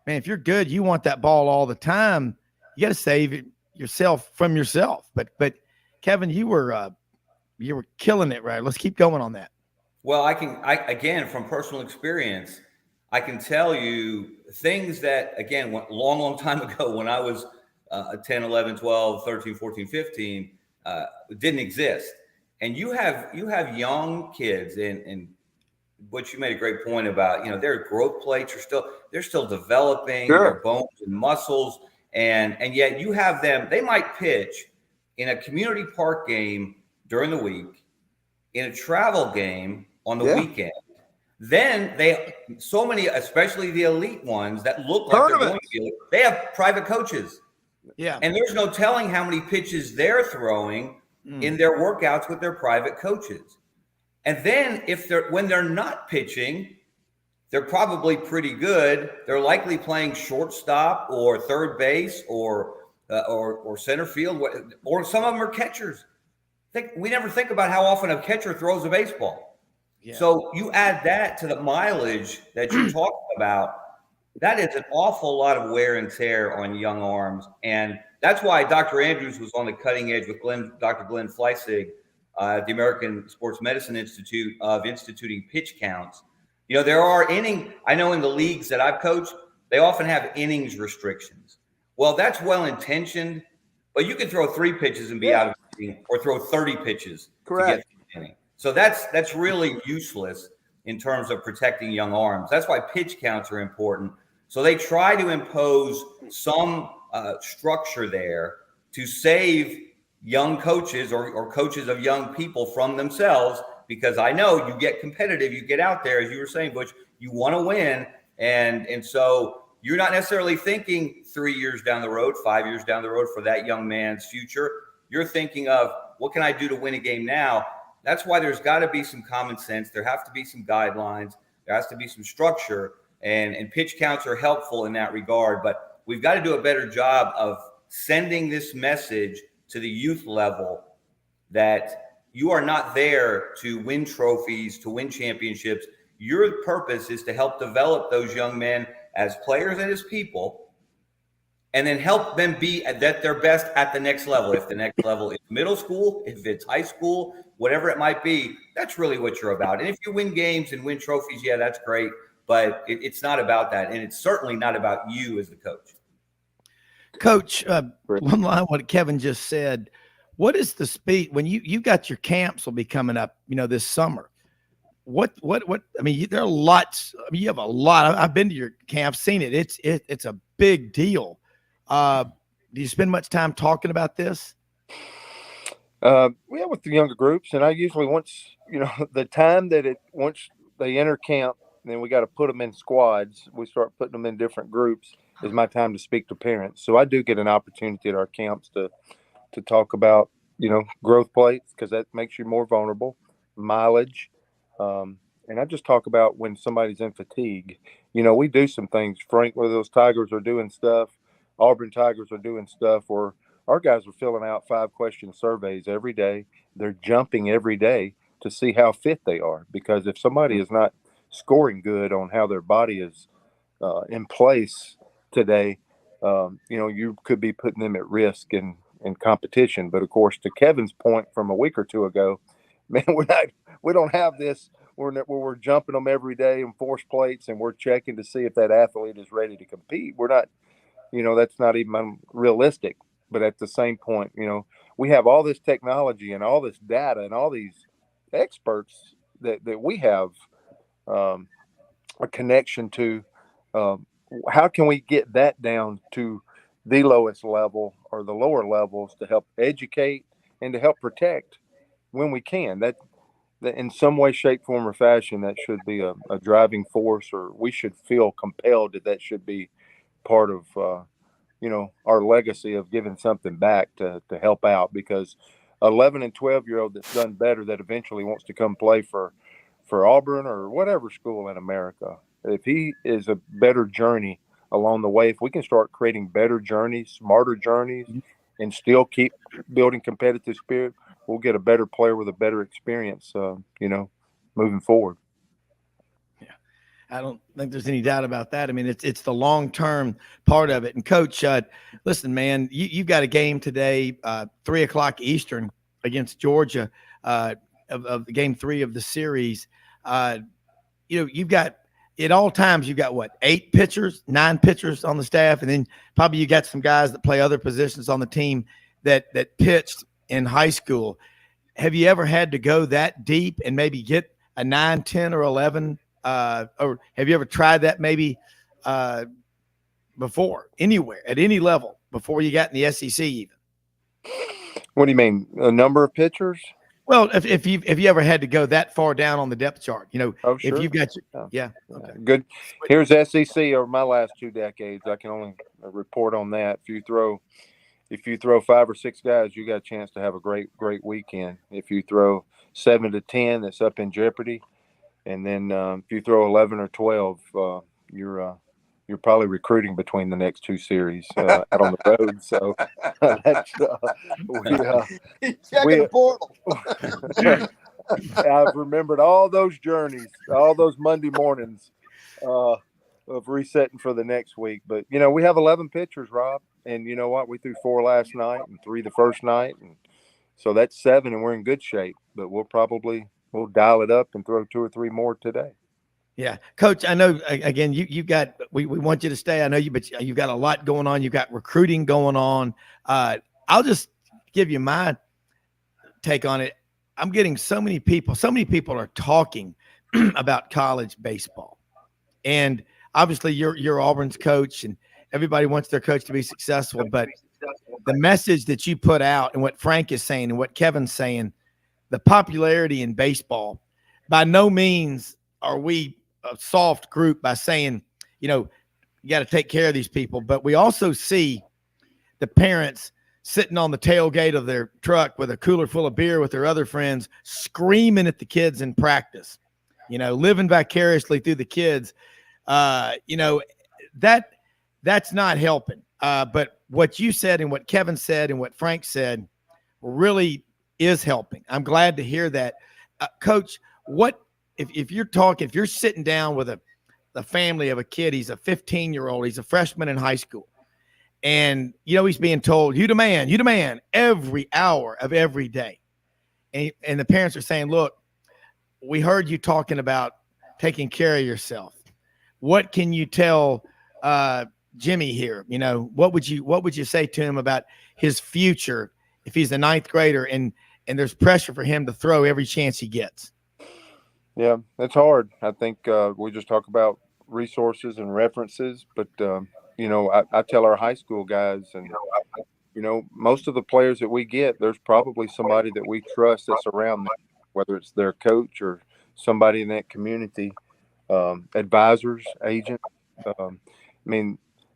man. If you're good, you want that ball all the time. You got to save yourself from yourself. But Kevin, you were killing it, right? Let's keep going on that. Well, again, from personal experience, I can tell you things that, again, went long time ago when I was 10, 11, 12, 13, 14, 15, didn't exist. And you have young kids, and Butch, you made a great point about, their growth plates they're still developing, their bones and muscles. And yet you have them, they might pitch in a community park game during the week, in a travel game on the weekend. Then so many, especially the elite ones that look like they're going to be, they have private coaches. Yeah. And there's no telling how many pitches they're throwing in their workouts with their private coaches. And then when they're not pitching, they're probably pretty good. They're likely playing shortstop or third base or center field, or some of them are catchers. We never think about how often a catcher throws a baseball. Yeah. So you add that to the mileage that you're talking about, that is an awful lot of wear and tear on young arms. And that's why Dr. Andrews was on the cutting edge with Dr. Glenn Fleissig, the American Sports Medicine Institute, of instituting pitch counts. There are I know in the leagues that I've coached, they often have innings restrictions. Well, that's well-intentioned, but you can throw 3 pitches and be out of the inning, or throw 30 pitches to get to the inning. So that's really useless in terms of protecting young arms. That's why pitch counts are important. So they try to impose some structure there to save young coaches or coaches of young people from themselves, because I know you get competitive, you get out there, as you were saying, Butch, you want to win. And so you're not necessarily thinking 3 years down the road, 5 years down the road for that young man's future. You're thinking of, what can I do to win a game now? That's why there's got to be some common sense. There have to be some guidelines. There has to be some structure, and pitch counts are helpful in that regard. But we've got to do a better job of sending this message to the youth level that you are not there to win trophies, to win championships. Your purpose is to help develop those young men as players and as people, and then help them be at their best at the next level. If the next level is middle school, if it's high school, whatever it might be, that's really what you're about. And if you win games and win trophies, yeah, that's great. But it's not about that. And it's certainly not about you as the coach. Coach, one line what Kevin just said, what is the speed when you got your camps will be coming up, this summer? What I mean, there are lots. I mean, you have a lot. I've been to your camp, seen it. It's a big deal. Do you spend much time talking about this? With the younger groups, and I usually once the time that once they enter camp, then we got to put them in squads. We start putting them in different groups. Is my time to speak to parents. So I do get an opportunity at our camps to talk about growth plates, because that makes you more vulnerable, mileage. And I just talk about when somebody's in fatigue. We do some things, Frank, where those Tigers are doing stuff, Auburn Tigers are doing stuff, or our guys are filling out 5-question surveys every day. They're jumping every day to see how fit they are, because if somebody is not scoring good on how their body is in place today, you could be putting them at risk in competition. But of course, to Kevin's point from a week or two ago, man, we don't have this we're jumping them every day in force plates, and we're checking to see if that athlete is ready to compete. We're not, that's not even realistic. But at the same point, we have all this technology and all this data and all these experts that we have a connection to. How can we get that down to the lowest level or the lower levels to help educate and to help protect when we can? That in some way, shape, form, or fashion, that should be a driving force, or we should feel compelled that should be part of our legacy of giving something back to help out, because 11 and 12-year-old that's done better, that eventually wants to come play for Auburn or whatever school in America, if he is a better journey along the way, if we can start creating better journeys, smarter journeys, and still keep building competitive spirit, we'll get a better player with a better experience, moving forward. I don't think there's any doubt about that. I mean, it's the long-term part of it. And Coach, listen, man, you've got a game today, 3:00 Eastern against Georgia, of game 3 of the series. You've got, at all times, you've got 9 pitchers on the staff, and then probably you got some guys that play other positions on the team that pitched in high school. Have you ever had to go that deep and maybe get a 9, 10, or 11? Or have you ever tried that maybe before, anywhere, at any level, before you got in the SEC even? What do you mean, a number of pitchers? Well, if you ever had to go that far down on the depth chart, Oh, sure. if you've got okay. Good. Here's SEC over my last 2 decades. I can only report on that. If you throw 5 or 6 guys, you got a chance to have a great weekend. If you throw 7 to 10, that's up in jeopardy. And then if you throw 11 or 12, you're probably recruiting between the next 2 series out on the road. So that's checking the portal. I've remembered all those journeys, all those Monday mornings of resetting for the next week. But we have 11 pitchers, Rob, and you know what? We threw 4 last night and 3 the first night, and so that's 7, and we're in good shape. But we'll dial it up and throw 2 or 3 more today. Yeah, Coach, I know, again, you got, we want you to stay. I know but you've got a lot going on. You've got recruiting going on. I'll just give you my take on it. I'm getting so many people are talking about college baseball. And obviously you're Auburn's coach, and everybody wants their coach to be successful. But the message that you put out and what Frank is saying and what Kevin's saying, the popularity in baseball, by no means are we a soft group by saying, you got to take care of these people. But we also see the parents sitting on the tailgate of their truck with a cooler full of beer with their other friends, screaming at the kids in practice, living vicariously through the kids. That's not helping. But what you said and what Kevin said and what Frank said really is helping. I'm glad to hear that. Coach, if you're sitting down with the family of a kid, he's a 15-year-old, he's a freshman in high school, and he's being told, you demand every hour of every day. And the parents are saying, look, we heard you talking about taking care of yourself. What can you tell Jimmy here? What would you say to him about his future if he's a 9th grader and there's pressure for him to throw every chance he gets? Yeah, it's hard. I think we just talk about resources and references, but I tell our high school guys, and most of the players that we get, there's probably somebody that we trust that's around them, whether it's their coach or somebody in that community, advisors, agents.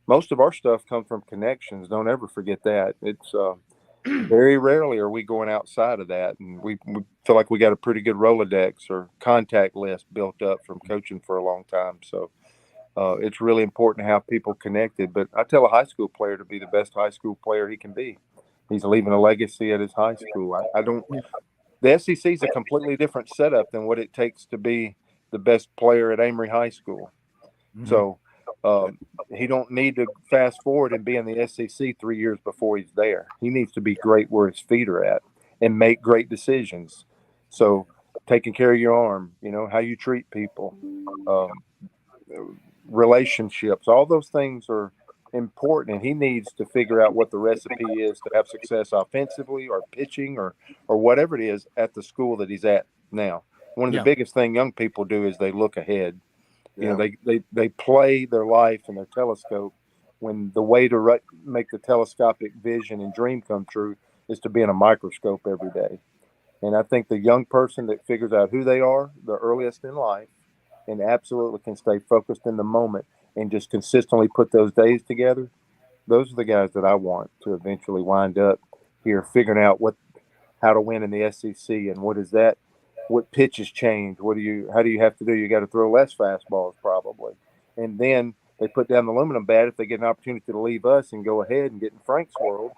Most of our stuff comes from connections. Don't ever forget that. It's very rarely are we going outside of that, and we feel like we got a pretty good Rolodex or contact list built up from coaching for a long time. So it's really important to have people connected. But I tell a high school player to be the best high school player he can be. He's leaving a legacy at his high school. The SEC is a completely different setup than what it takes to be the best player at Amory High School. Mm-hmm. So he don't need to fast forward and be in the SEC 3 years before he's there. He needs to be great where his feet are at and make great decisions. So taking care of your arm, how you treat people, relationships, all those things are important. And he needs to figure out what the recipe is to have success offensively or pitching or whatever it is at the school that he's at now. One of the biggest things young people do is they look ahead. They play their life in their telescope, when the way to make the telescopic vision and dream come true is to be in a microscope every day. And I think the young person that figures out who they are the earliest in life and absolutely can stay focused in the moment and just consistently put those days together, those are the guys that I want to eventually wind up here figuring out how to win in the SEC and what pitches change, how do you have to do? You got to throw less fastballs probably. And then they put down the aluminum bat. If they get an opportunity to leave us and go ahead and get in Frank's world,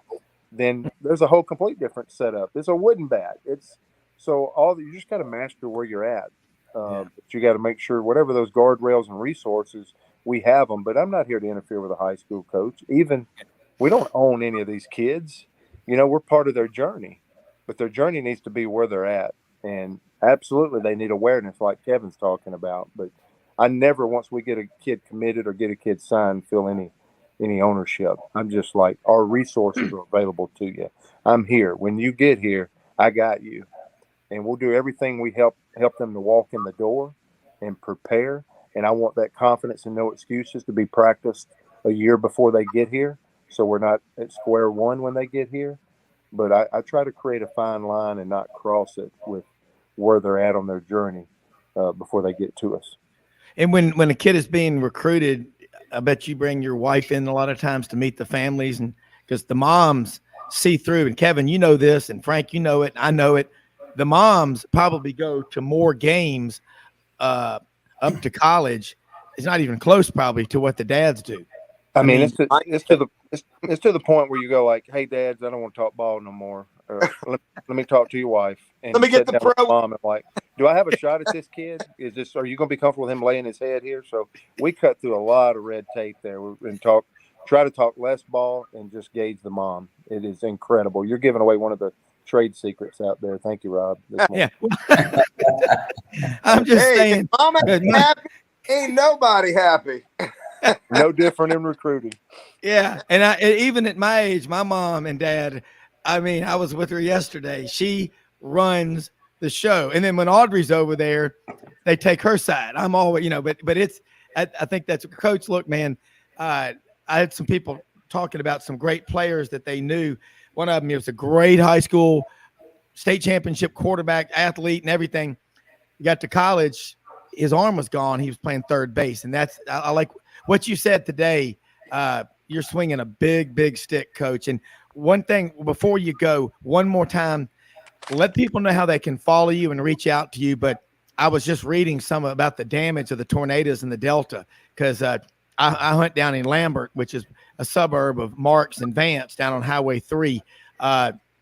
then there's a whole complete different setup. It's a wooden bat. You just got to master where you're at. But you got to make sure whatever those guardrails and resources, we have them. But I'm not here to interfere with a high school coach. Even we don't own any of these kids. We're part of their journey, but their journey needs to be where they're at. And absolutely, they need awareness, like Kevin's talking about. But I never, once we get a kid committed or get a kid signed, feel any ownership. I'm just like, our resources are available to you. I'm here. When you get here, I got you. And we'll do everything we help them to walk in the door and prepare. And I want that confidence and no excuses to be practiced a year before they get here, so we're not at square one when they get here. But I try to create a fine line and not cross it with where they're at on their journey before they get to us. And when a kid is being recruited, I bet you bring your wife in a lot of times to meet the families, and because the moms see through. And Kevin, you know this, and Frank, you know it, I know it. The moms probably go to more games up to college. It's not even close probably to what the dads do. I mean, it's to the point where you go like, "Hey, dads, I don't want to talk ball no more. Let me talk to your wife." And let me get the pro. Mom, and like, do I have a shot at this kid? Are you going to be comfortable with him laying his head here? So we cut through a lot of red tape there and try to talk less ball and just gauge the mom. It is incredible. You're giving away one of the trade secrets out there. Thank you, Rob. Yeah. I'm just saying. Mom ain't happy. Ain't nobody happy. No different in recruiting. Yeah. And even at my age, my mom and dad, I mean, I was with her yesterday. She runs the show. And then when Audrey's over there, they take her side. I'm always, but it's, I think that's Coach. Look, man, I had some people talking about some great players that they knew. One of them, he was a great high school state championship quarterback, athlete, and everything. He got to college, his arm was gone. He was playing third base. And I like what you said today. You're swinging a big, big stick, Coach. And one thing before you go, one more time, let people know how they can follow you and reach out to you. But I was just reading some about the damage of the tornadoes in the Delta, because I hunt down in Lambert, which is a suburb of Marks and Vance, down on Highway 3,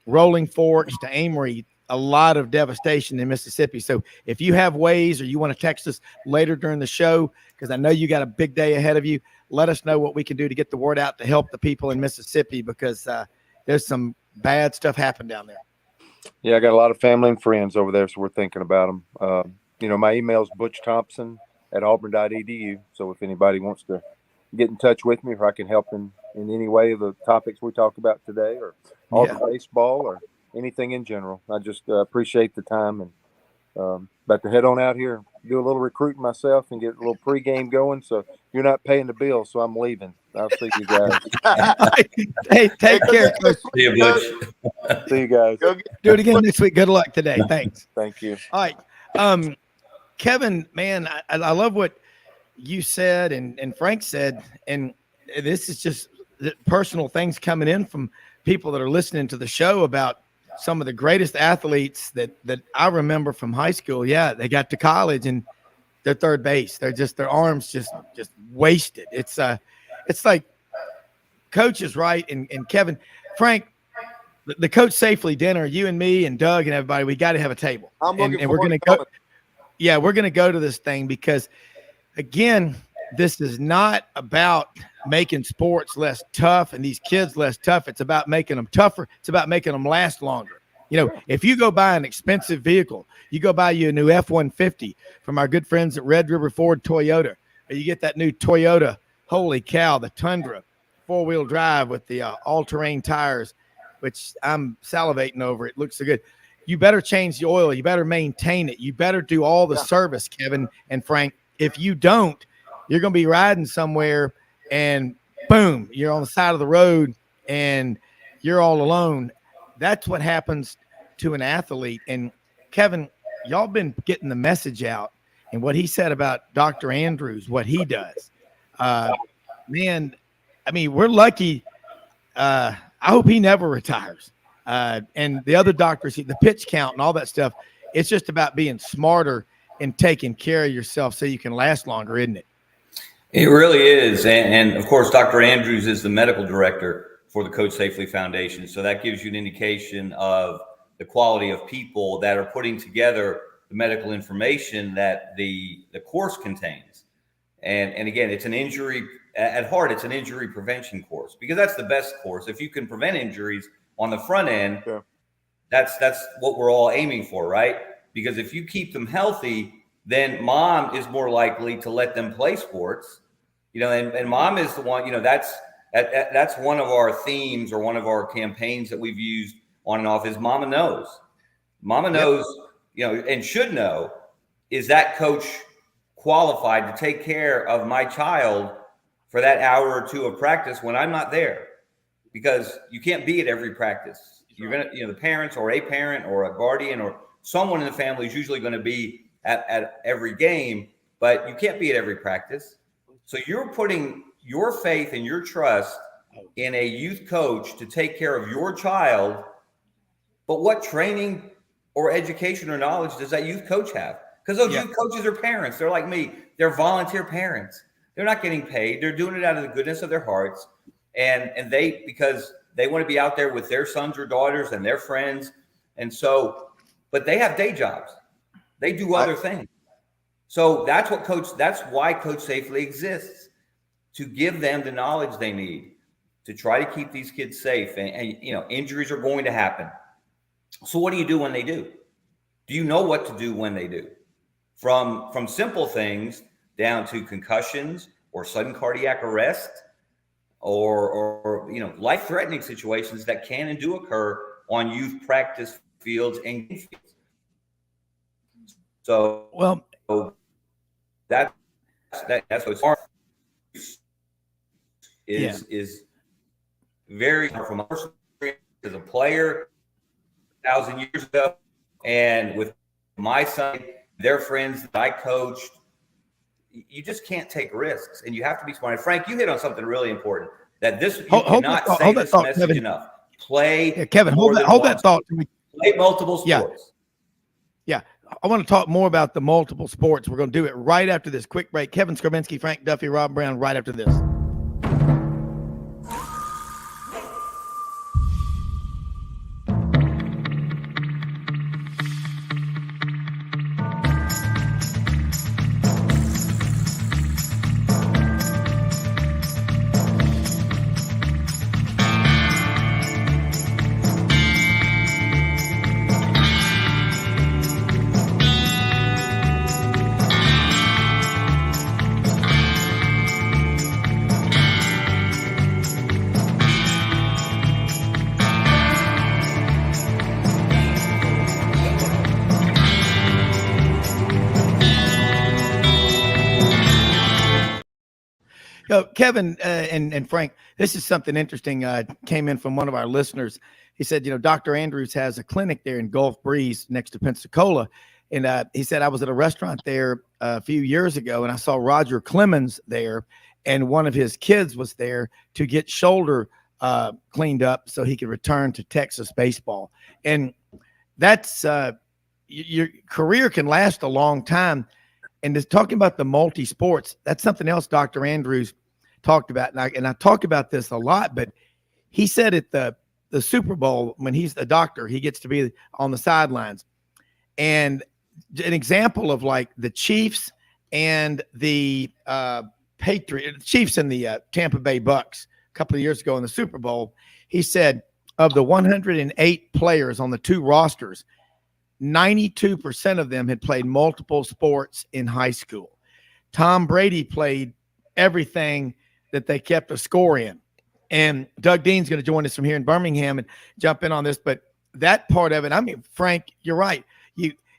Rolling Forks to Amory, a lot of devastation in Mississippi. So if you have ways, or you want to text us later during the show, because I know you got a big day ahead of you, let us know what we can do to get the word out to help the people in Mississippi, because there's some bad stuff happened down there. Yeah, I got a lot of family and friends over there, so we're thinking about them. My email is butchthompson@auburn.edu. So if anybody wants to get in touch with me, if I can help in any way of the topics we talked about today, or Auburn baseball, or anything in general, I just appreciate the time, and about to head on out here, do a little recruiting myself and get a little pregame going. So you're not paying the bill, so I'm leaving. I'll see you guys. Hey, take care, Coach. See you, Butch. See you guys. Do it again next week. Good luck today. Thanks. Thank you. All right. Kevin, man, I love what you said and Frank said, and this is just personal things coming in from people that are listening to the show about some of the greatest athletes that I remember from high school. Yeah, they got to college and they're third base. They're just, their arms just wasted. It's like Coach is right. And Kevin, Frank, the Coach Safely dinner, you and me and Doug and everybody, we got to have a table. And we're going to go. Yeah, we're going to go to this thing because, again, this is not about making sports less tough and these kids less tough. It's about making them tougher. It's about making them last longer. If you go buy an expensive vehicle, you go buy you a new F-150 from our good friends at Red River Ford Toyota, or you get that new Toyota, holy cow, the Tundra, 4-wheel drive with the all-terrain tires, which I'm salivating over. It looks so good. You better change the oil. You better maintain it. You better do all the service, Kevin and Frank. If you don't, you're going to be riding somewhere and boom, you're on the side of the road and you're all alone. That's what happens to an athlete. And Kevin, y'all been getting the message out, and what he said about Dr. Andrews, what he does, man, I mean, we're lucky. I hope he never retires. And the other doctors, the pitch count and all that stuff, it's just about being smarter and taking care of yourself so you can last longer, isn't it? It really is. And of course, Dr. Andrews is the medical director for the Coach Safely Foundation. So that gives you an indication of the quality of people that are putting together the medical information that the course contains. And again, it's an injury at heart. It's an injury prevention course, because that's the best course. If you can prevent injuries on the front end, that's what we're all aiming for, right? Because if you keep them healthy, then mom is more likely to let them play sports, and mom is the one, that's one of our themes, or one of our campaigns that we've used on and off, is Mama Knows. Mama knows, and should know, is that coach qualified to take care of my child for that hour or two of practice when I'm not there? Because you can't be at every practice. You're going to, the parents or a parent or a guardian or someone in the family is usually going to be at every game, but you can't be at every practice. So you're putting your faith and your trust in a youth coach to take care of your child. But what training or education or knowledge does that youth coach have? Because those youth coaches are parents. They're like me. They're volunteer parents. They're not getting paid. They're doing it out of the goodness of their hearts. And because they want to be out there with their sons or daughters and their friends. And so, but they have day jobs. They do other things. So that's why Coach Safely exists, to give them the knowledge they need to try to keep these kids safe. And injuries are going to happen. So what do you do when they do? Do you know what to do when they do? From simple things down to concussions or sudden cardiac arrest or life-threatening situations that can and do occur on youth practice fields and game fields. So that's what's hard. Is very from as a player 1,000 years ago, and with my son, their friends that I coached. You just can't take risks, and you have to be smart. And Frank, you hit on something really important. That this you cannot say this message Kevin. Enough. Play, Kevin. Hold that thought. Play multiple sports. Yeah. I want to talk more about the multiple sports. We're going to do it right after this quick break. Kevin Scarbinsky, Frank Duffy, Rob Browne, right after this. Kevin and Frank, this is something interesting. Came in from one of our listeners. He said, Dr. Andrews has a clinic there in Gulf Breeze next to Pensacola. And he said, I was at a restaurant there a few years ago, and I saw Roger Clemens there, and one of his kids was there to get shoulder cleaned up so he could return to Texas baseball. And that's your career can last a long time. And just talking about the multi-sports, that's something else Dr. Andrews talked about. And I talk about this a lot, but he said at the Super Bowl, when he's the doctor, he gets to be on the sidelines. And an example of like the Chiefs and the Chiefs and the Tampa Bay Bucks a couple of years ago in the Super Bowl, he said, of the 108 players on the 2 rosters, 92% of them had played multiple sports in high school. Tom Brady played everything that they kept a score in. And Doug Dean's going to join us from here in Birmingham and jump in on this. But that part of it, I mean, Frank, you're right.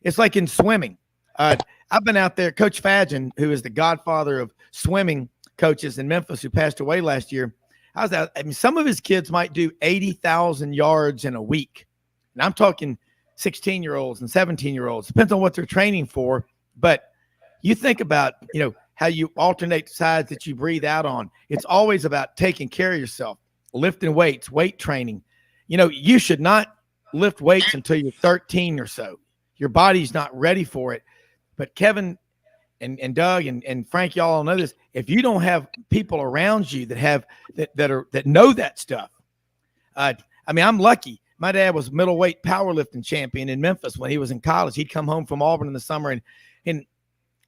It's like in swimming. I've been out there. Coach Fadgen, who is the godfather of swimming coaches in Memphis, who passed away last year, I was out. I mean, some of his kids might do 80,000 yards in a week. And I'm talking 16-year-olds and 17-year-olds. Depends on what they're training for. But you think about, how you alternate the sides that you breathe out on. It's always about taking care of yourself, lifting weights, weight training. You should not lift weights until you're 13 or so. Your body's not ready for it. But Kevin and Doug and Frank, y'all all know this. If you don't have people around you that know that stuff, I'm lucky. My dad was middleweight powerlifting champion in Memphis when he was in college. He'd come home from Auburn in the summer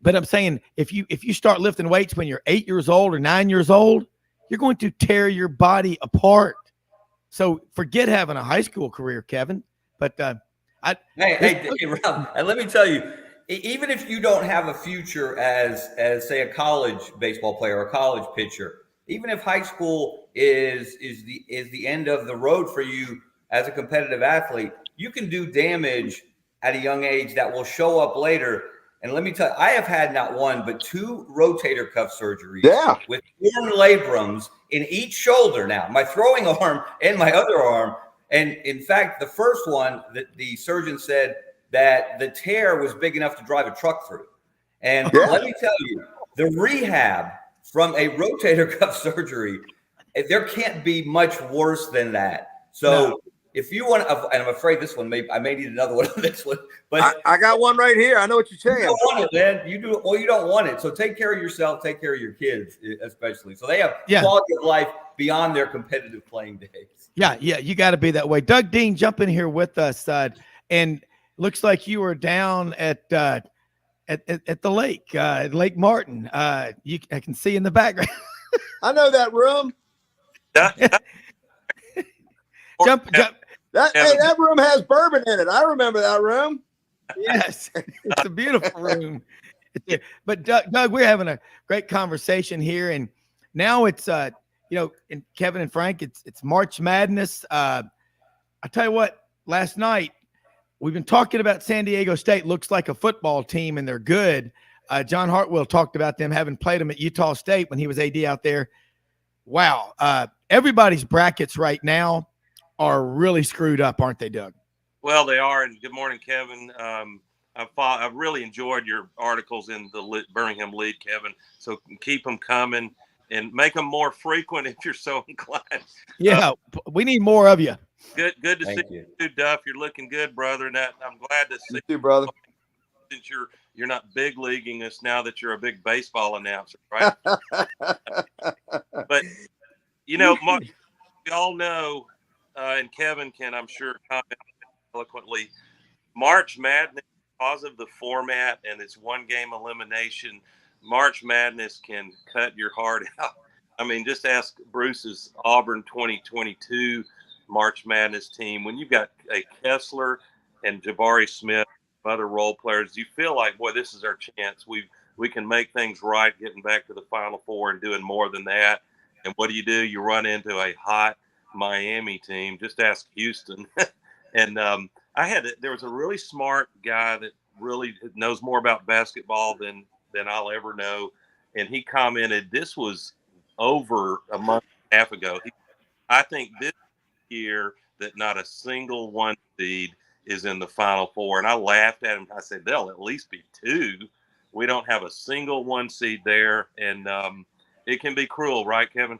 but I'm saying if you start lifting weights when you're 8 years old or 9 years old, you're going to tear your body apart. So forget having a high school career, Kevin. But hey, Rob, and let me tell you, even if you don't have a future as say a college baseball player or a college pitcher, even if high school is the end of the road for you as a competitive athlete, you can do damage at a young age that will show up later. And let me tell you, I have had not one, but 2 rotator cuff surgeries with torn labrums in each shoulder now, my throwing arm and my other arm. And in fact, the first one, the surgeon said that the tear was big enough to drive a truck through. And let me tell you, the rehab from a rotator cuff surgery, there can't be much worse than that. So if you want, and I'm afraid this one I may need another one on this one, but I got one right here. I know what you're saying. You don't want it, man. You do. Well, you don't want it. So take care of yourself. Take care of your kids, especially. So they have quality of life beyond their competitive playing days. Yeah. You got to be that way. Doug Dean, jump in here with us, and looks like you were down at the lake, at Lake Martin. I can see in the background. I know that room. Jump. That room has bourbon in it. I remember that room. Yes, it's a beautiful room. But Doug, we're having a great conversation here, and now it's and Kevin and Frank, it's March Madness. I tell you what, last night we've been talking about San Diego State. Looks like a football team, and they're good. John Hartwell talked about them having played them at Utah State when he was AD out there. Wow, everybody's brackets right now are really screwed up, aren't they, Doug? Well, they are. And good morning, Kevin. I've really enjoyed your articles in the Birmingham Lead, Kevin. So keep them coming and make them more frequent if you're so inclined. Yeah, we need more of you. Good to see you, Duff. You're looking good, brother. And I'm glad to see you, brother. Since you're not big leaguing us now that you're a big baseball announcer, right? But Mark, we all know. And Kevin can, I'm sure, comment eloquently. March Madness, because of the format and its one-game elimination, March Madness can cut your heart out. I mean, just ask Bruce's Auburn 2022 March Madness team. When you've got a Kessler and Jabari Smith, other role players, you feel like, boy, this is our chance. We can make things right, getting back to the Final Four and doing more than that. And what do? You run into a hot Miami team. Just ask Houston. And there was a really smart guy that really knows more about basketball than I'll ever know. And he commented, this was over a month and a half ago. I think this year that not a single 1 seed is in the Final Four. And I laughed at him. I said, there'll at least be 2. We don't have a single 1 seed there. And it can be cruel, right, Kevin?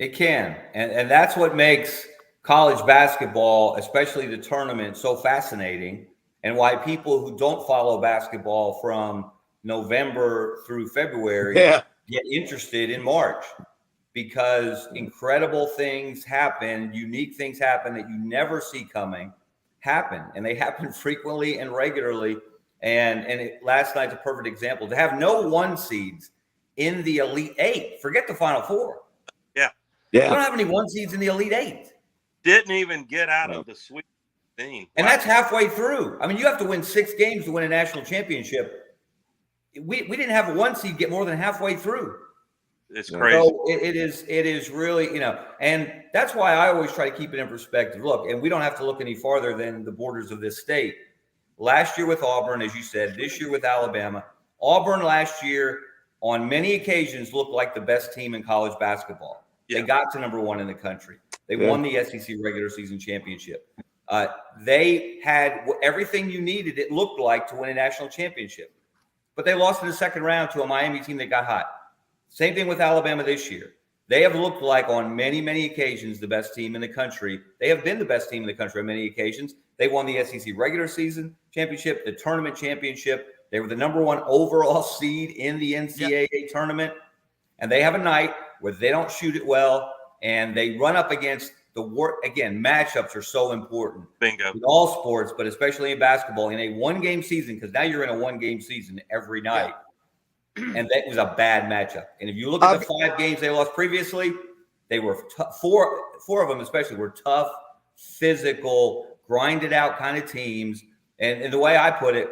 It can. And that's what makes college basketball, especially the tournament, so fascinating, and why people who don't follow basketball from November through February get interested in March, because incredible things happen, unique things happen that you never see coming happen, and they happen frequently and regularly. And last night's a perfect example. To have no 1 seeds in the Elite 8, forget the Final Four. Yeah. We don't have any 1 seeds in the Elite 8. Didn't even get out of the Sweet 16. And that's halfway through. I mean, you have to win 6 games to win a national championship. We didn't have a 1 seed get more than halfway through. It's crazy. So it is really, and that's why I always try to keep it in perspective. Look, and we don't have to look any farther than the borders of this state. Last year with Auburn, as you said, this year with Alabama. Auburn last year on many occasions looked like the best team in college basketball. Yeah. They got to number 1 in the country. They won the SEC regular season championship. They had everything you needed, it looked like, to win a national championship. But they lost in the second round to a Miami team that got hot. Same thing with Alabama this year. They have looked like on many, many occasions the best team in the country. They have been the best team in the country on many occasions. They won the SEC regular season championship, the tournament championship. They were the number 1 overall seed in the NCAA tournament. And they have a night where they don't shoot it well, and they run up against the work. Again, matchups are so important. Bingo. In all sports, but especially in basketball, in a 1-game season, because now you're in a 1-game season every night. Yeah. And that was a bad matchup. And if you look at the 5 games they lost previously, they were four of them especially were tough, physical, grinded out kind of teams. And the way I put it,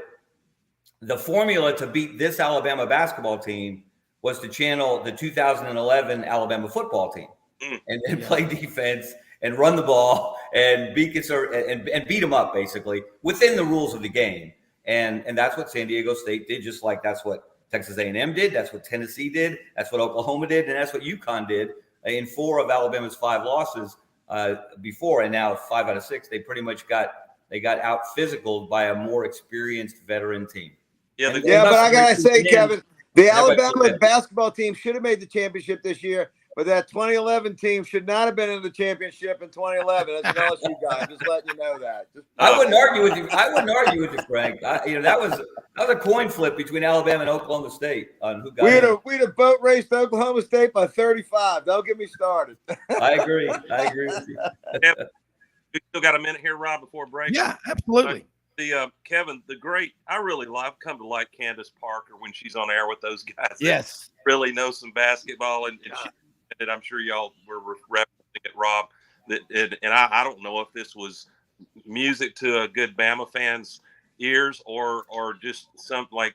the formula to beat this Alabama basketball team was to channel the 2011 Alabama football team and then play defense and run the ball and beat them up basically within the rules of the game. And that's what San Diego State did, just like that's what Texas A&M did. That's what Tennessee did. That's what Oklahoma did. And that's what UConn did in 4 of Alabama's 5 losses before. And now 5 out of 6, they pretty much got out physicaled by a more experienced veteran team. Yeah, but I got to say, Kevin, the Alabama basketball team should have made the championship this year, but that 2011 team should not have been in the championship in 2011. As an LSU guy, just letting you know that. I wouldn't argue with you, Frank. That was a coin flip between Alabama and Oklahoma State on who got in. We'd have boat raced Oklahoma State by 35. Don't get me started. I agree with you. We still got a minute here, Rob, before break. Yeah, absolutely. Kevin, I've come to like Candace Parker when she's on air with those guys. Yes. Really know some basketball, and I'm sure y'all were referencing it, Rob. And I don't know if this was music to a good Bama fan's ears or just something like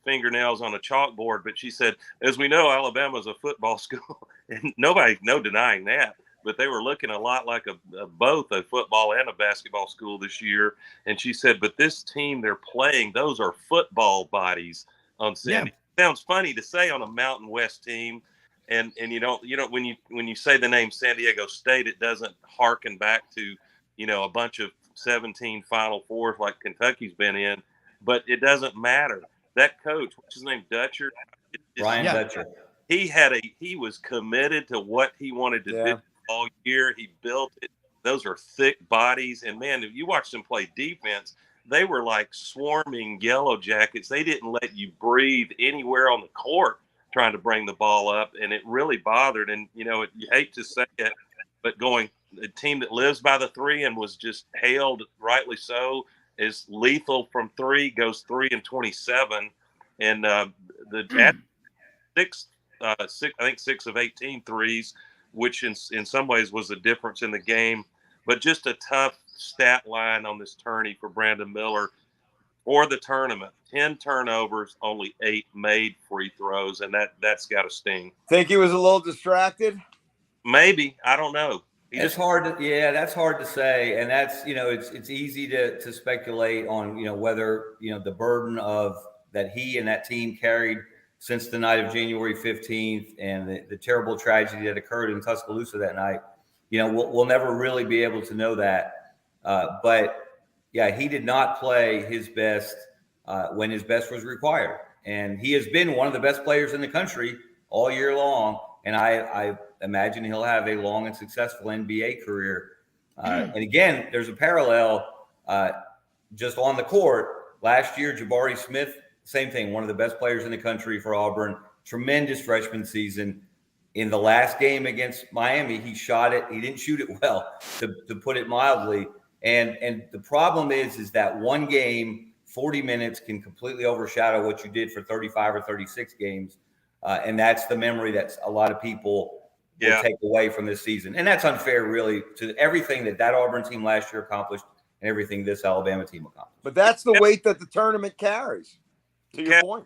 fingernails on a chalkboard. But she said, as we know, Alabama's a football school, and no denying that. But they were looking a lot like both a football and a basketball school this year. And she said, but this team they're playing, those are football bodies on San Diego. Sounds funny to say on a Mountain West team. And you don't when you say the name San Diego State, it doesn't harken back to, a bunch of 17 Final Fours like Kentucky's been in, but it doesn't matter. That coach, what's his name, Dutcher? Ryan Dutcher. He was committed to what he wanted to do all year. He built it. Those are thick bodies. And man, if you watch them play defense, they were like swarming Yellow Jackets. They didn't let you breathe anywhere on the court trying to bring the ball up. And it really bothered. And, you hate to say it, but a team that lives by the 3 and was just hailed, rightly so, is lethal from 3, goes 3 and 27. And the 6 of 18 threes, which in some ways was the difference in the game. But just a tough stat line on this tourney for Brandon Miller. For the tournament, 10 turnovers, only 8 made free throws, and that's got to sting. Think he was a little distracted? Maybe. I don't know. That's hard to say. And that's, it's easy to speculate on, whether, the burden of that he and that team carried since the night of January 15th and the terrible tragedy that occurred in Tuscaloosa that night. We'll never really be able to know that. But yeah, he did not play his best when his best was required. And he has been one of the best players in the country all year long. And I imagine he'll have a long and successful NBA career. And again, there's a parallel just on the court. Last year, Jabari Smith, same thing, one of the best players in the country for Auburn, tremendous freshman season. In the last game against Miami, he shot it. He didn't shoot it well, to put it mildly. And the problem is that one game, 40 minutes can completely overshadow what you did for 35 or 36 games. And that's the memory that a lot of people will take away from this season. And that's unfair, really, to everything that Auburn team last year accomplished and everything this Alabama team accomplished. But that's the weight that the tournament carries, to your point.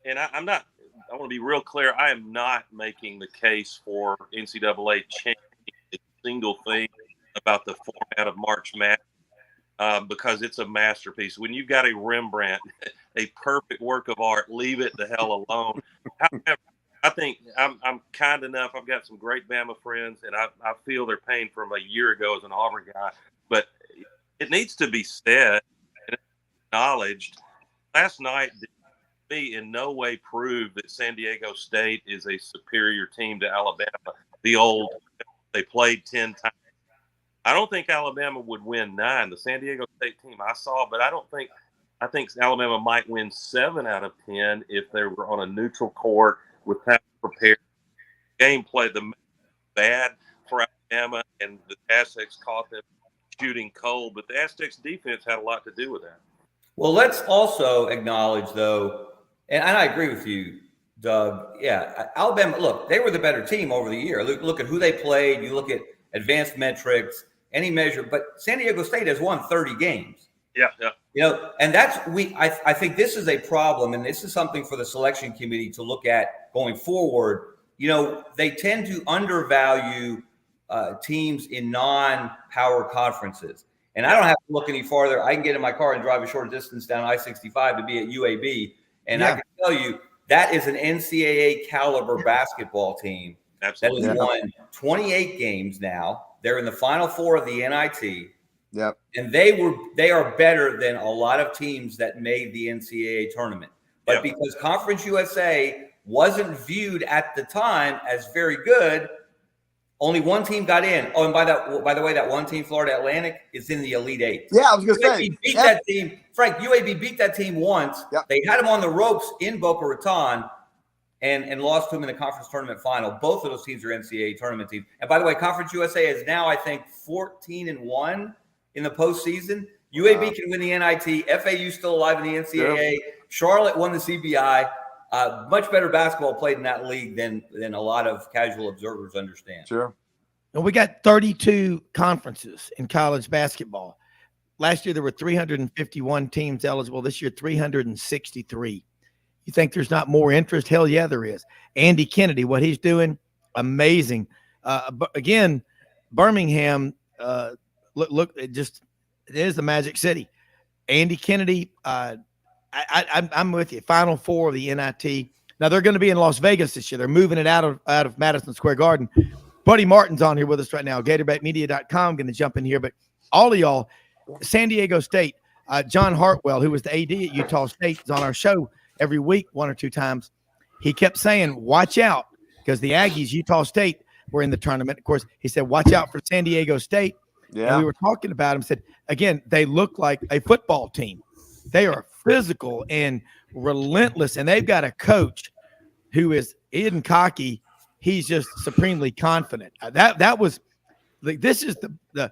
And I'm not – I want to be real clear. I am not making the case for NCAA changing a single thing about the format of March Madness because it's a masterpiece. When you've got a Rembrandt, a perfect work of art, leave it the hell alone. However, I think I'm kind enough. I've got some great Bama friends, and I feel their pain from a year ago as an Auburn guy. But it needs to be said and acknowledged. Last night – in no way prove that San Diego State is a superior team to Alabama. They played 10 times. I don't think Alabama would win 9. The San Diego State team I saw, but I think Alabama might win 7 out of 10 if they were on a neutral court with time prepared. Gameplay, the bad for Alabama, and the Aztecs caught them shooting cold, but the Aztecs defense had a lot to do with that. Well, let's also acknowledge, though, and I agree with you, Doug. Yeah, Alabama, look, they were the better team over the year. Look at who they played. You look at advanced metrics, any measure. But San Diego State has won 30 games. Yeah. You know, and I think this is a problem, and this is something for the selection committee to look at going forward. You know, they tend to undervalue teams in non-power conferences. And I don't have to look any farther. I can get in my car and drive a short distance down I-65 to be at UAB. And I can tell you that is an NCAA caliber basketball team. Absolutely. That has won 28 games now. They're in the Final Four of the NIT. Yep. And they are better than a lot of teams that made the NCAA tournament. But because Conference USA wasn't viewed at the time as very good, only one team got in. Oh, and by the way, that one team, Florida Atlantic, is in the Elite Eight. Yeah, I was going to say. Beat that team. Frank, UAB beat that team once. Yep. They had them on the ropes in Boca Raton and lost to them in the conference tournament final. Both of those teams are NCAA tournament teams. And by the way, Conference USA is now, I think, 14-1 in the postseason. UAB can win the NIT. FAU still alive in the NCAA. Yep. Charlotte won the CBI. Much better basketball played in that league than a lot of casual observers understand. Sure. And we got 32 conferences in college basketball. Last year, there were 351 teams eligible. This year, 363. You think there's not more interest? Hell yeah, there is. Andy Kennedy, what he's doing, amazing. But again, Birmingham, look, it is the Magic City. Andy Kennedy, I'm with you. Final Four of the NIT. Now they're going to be in Las Vegas this year. They're moving it out of Madison Square Garden. Buddy Martin's on here with us right now. GatorBaitMedia.com going to jump in here, but all of y'all, San Diego State, John Hartwell, who was the AD at Utah State, is on our show every week, 1 or 2 times. He kept saying, "Watch out," because the Aggies, Utah State, were in the tournament. Of course, he said, "Watch out for San Diego State." Yeah. And we were talking about him. Said again, they look like a football team. They are physical and relentless, and they've got a coach who isn't cocky. He's just supremely confident. That was like, this is the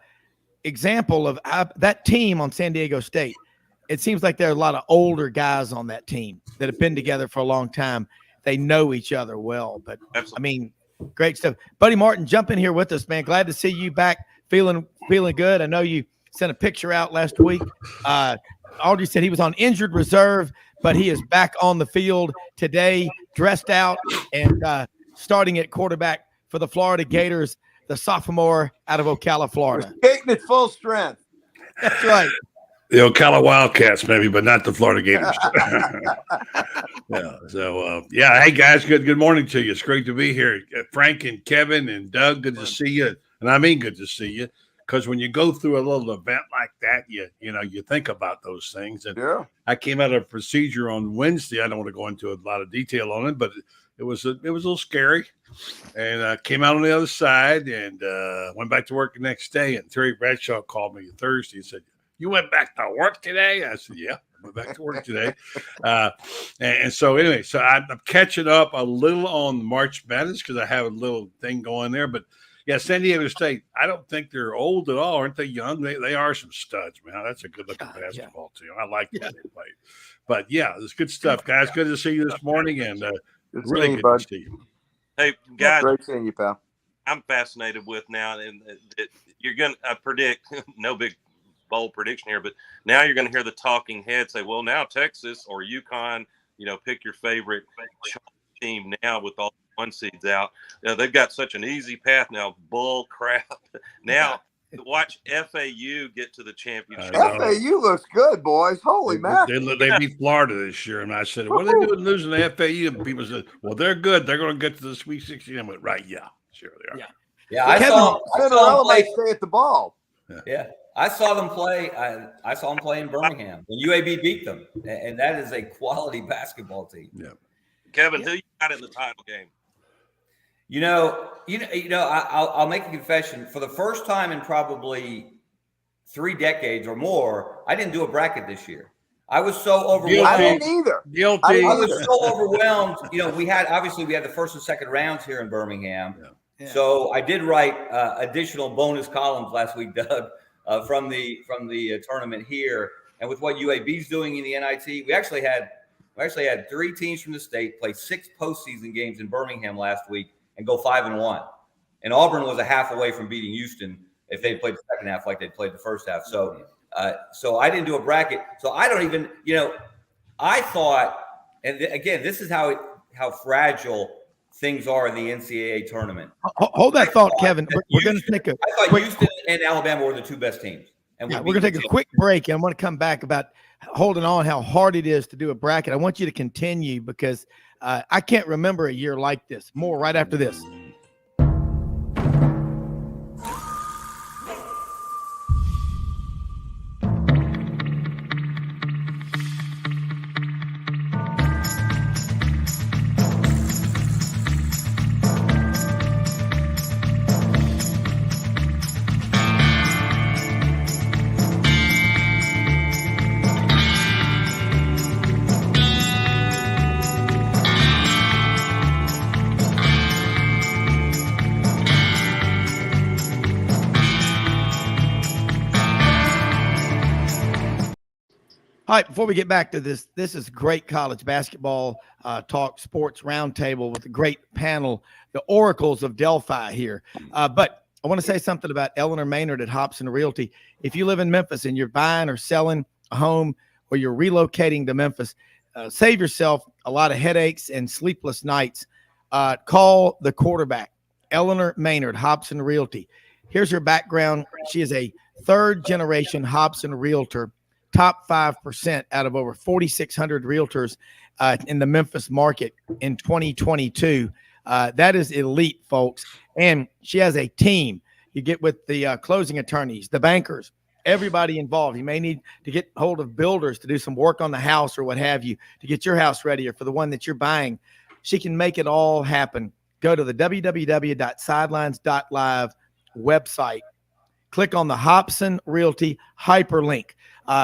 example of that team on San Diego State. It seems like there are a lot of older guys on that team that have been together for a long time. They know each other well, but absolutely. I mean, great stuff. Buddy Martin, jump in here with us, man. Glad to see you back, feeling good. I know you sent a picture out last week. Audrey said he was on injured reserve, but he is back on the field today, dressed out and starting at quarterback for the Florida Gators, the sophomore out of Ocala, Florida. Skating at full strength. That's right. The Ocala Wildcats, maybe, but not the Florida Gators. Yeah. So, hey, guys, good morning to you. It's great to be here. Frank and Kevin and Doug, good to see you. And I mean good to see you. Because when you go through a little event like that, you think about those things. And I came out of a procedure on Wednesday. I don't want to go into a lot of detail on it, but it was a little scary. And I came out on the other side and went back to work the next day. And Terry Bradshaw called me Thursday and said, "You went back to work today?" I said, "Yeah, I went back to work today." And so anyway, so I'm catching up a little on March Madness because I have a little thing going there. But yeah, San Diego State, I don't think they're old at all. Aren't they young? They are some studs, man. That's a good-looking basketball team. I like the way they play. But, yeah, it's good stuff, guys. Good to see you this morning, and really good to see you. Hey, guys, Great seeing you, pal. I'm fascinated with now, and you're going to predict, no big bold prediction here, but now you're going to hear the talking head say, well, now Texas or UConn, pick your favorite team now with all the 1 seeds out. They've got such an easy path now. Bull crap. Now, watch FAU get to the championship. FAU looks good, boys. Holy mackerel. They beat Florida this year, and I said, "What are they doing losing to FAU?" And people said, "Well, they're good. They're going to get to the Sweet 16." I went, "Right, yeah, sure they are." Yeah. I saw them play. Stay at the ball. Yeah, I saw them play. I saw them play in Birmingham when UAB beat them, and that is a quality basketball team. Yeah. Kevin, who you got in the title game? I'll make a confession. For the first time in probably 3 decades or more, I didn't do a bracket this year. I was so overwhelmed. I didn't either. Guilty. I was so overwhelmed. We had the first and second rounds here in Birmingham. Yeah. So I did write additional bonus columns last week, Doug, from the tournament here. And with what UAB's doing in the NIT, we actually had 3 teams from the state play 6 postseason games in Birmingham last week and go 5-1. And Auburn was a half away from beating Houston if they played the second half like they played the first half. So I didn't do a bracket. So I don't even, I thought, and again, this is how fragile things are in the NCAA tournament. Hold that thought, Kevin. We're going to take I thought Houston and Alabama were the 2 best teams. And we're going to take a quick break, and I'm going to come back about holding on, how hard it is to do a bracket. I want you to continue because I can't remember a year like this. More right after this. All right, before we get back to this is great college basketball talk, sports roundtable with a great panel, the oracles of Delphi here. But I want to say something about Eleanor Maynard at Hobson Realty. If you live in Memphis and you're buying or selling a home or you're relocating to Memphis, save yourself a lot of headaches and sleepless nights. Call the quarterback, Eleanor Maynard, Hobson Realty. Here's her background. She is a third-generation Hobson realtor, top 5% out of over 4,600 realtors in the Memphis market in 2022. That is elite, folks. And she has a team. You get with the closing attorneys, the bankers, everybody involved. You may need to get hold of builders to do some work on the house or what have you to get your house ready or for the one that you're buying. She can make it all happen. Go to the www.sidelines.live website. Click on the Hobson Realty hyperlink.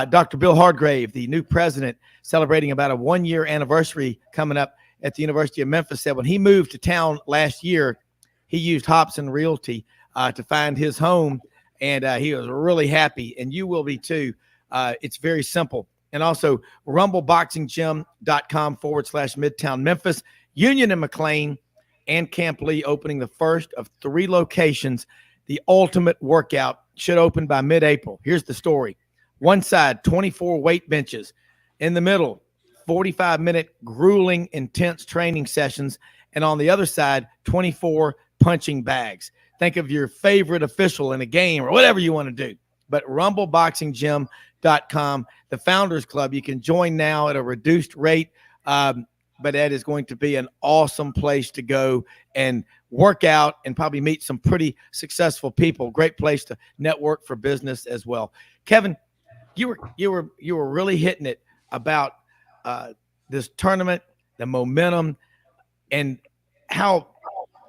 Dr. Bill Hardgrave, the new president, celebrating about a 1-year anniversary coming up at the University of Memphis, said when he moved to town last year, he used Hobson Realty to find his home, and he was really happy, and you will be too. It's very simple. And also, rumbleboxinggym.com/Midtown Memphis, Union and McLean, and Camp Lee opening the first of 3 locations. The ultimate workout should open by mid-April. Here's the story. One side, 24 weight benches. In the middle, 45-minute grueling, intense training sessions. And on the other side, 24 punching bags. Think of your favorite official in a game or whatever you want to do. But rumbleboxinggym.com, the Founders Club, you can join now at a reduced rate. But that is going to be an awesome place to go and work out and probably meet some pretty successful people. Great place to network for business as well. Kevin, you were really hitting it about this tournament, the momentum, and how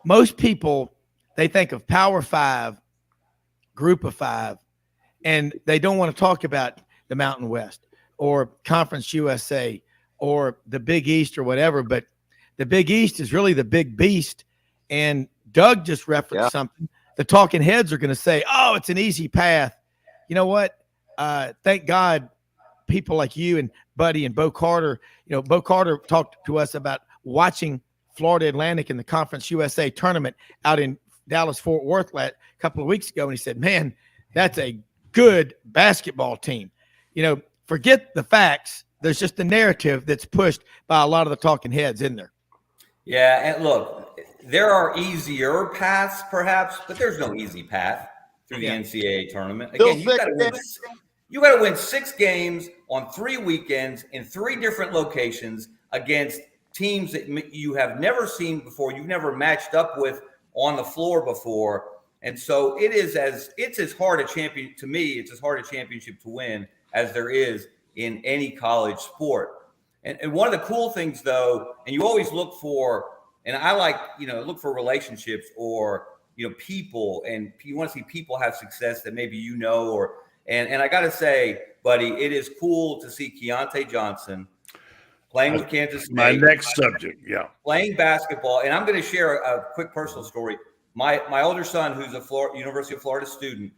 most people, they think of Power 5, Group of 5, and they don't want to talk about the Mountain West or Conference USA or the Big East or whatever, but the Big East is really the big beast. And Doug just referenced something. The talking heads are going to say, oh, it's an easy path. You know what? Thank God people like you and Buddy and Bo Carter, Bo Carter talked to us about watching Florida Atlantic in the Conference USA tournament out in Dallas-Fort Worth a couple of weeks ago, and he said, man, that's a good basketball team. Forget the facts. There's just a narrative that's pushed by a lot of the talking heads in there. Yeah, and look, there are easier paths perhaps, but there's no easy path through the NCAA tournament. Again, you got to win 6 games on 3 weekends in 3 different locations against teams that you have never seen before, you've never matched up with on the floor before. And so it's as hard a championship to win as there is in any college sport. And one of the cool things, though, and you always look for, and I like, look for relationships or, people, and you want to see people have success that maybe and I got to say, buddy, it is cool to see Keontae Johnson playing with Kansas State. My next subject, yeah. Playing basketball. And I'm going to share a quick personal story. My older son, who's a University of Florida student,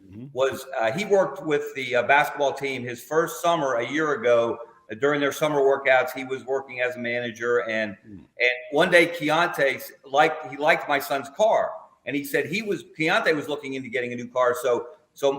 he worked with the basketball team his first summer a year ago. During their summer workouts, he was working as a manager. And one day, Keontae liked my son's car. And he said Keontae was looking into getting a new car. So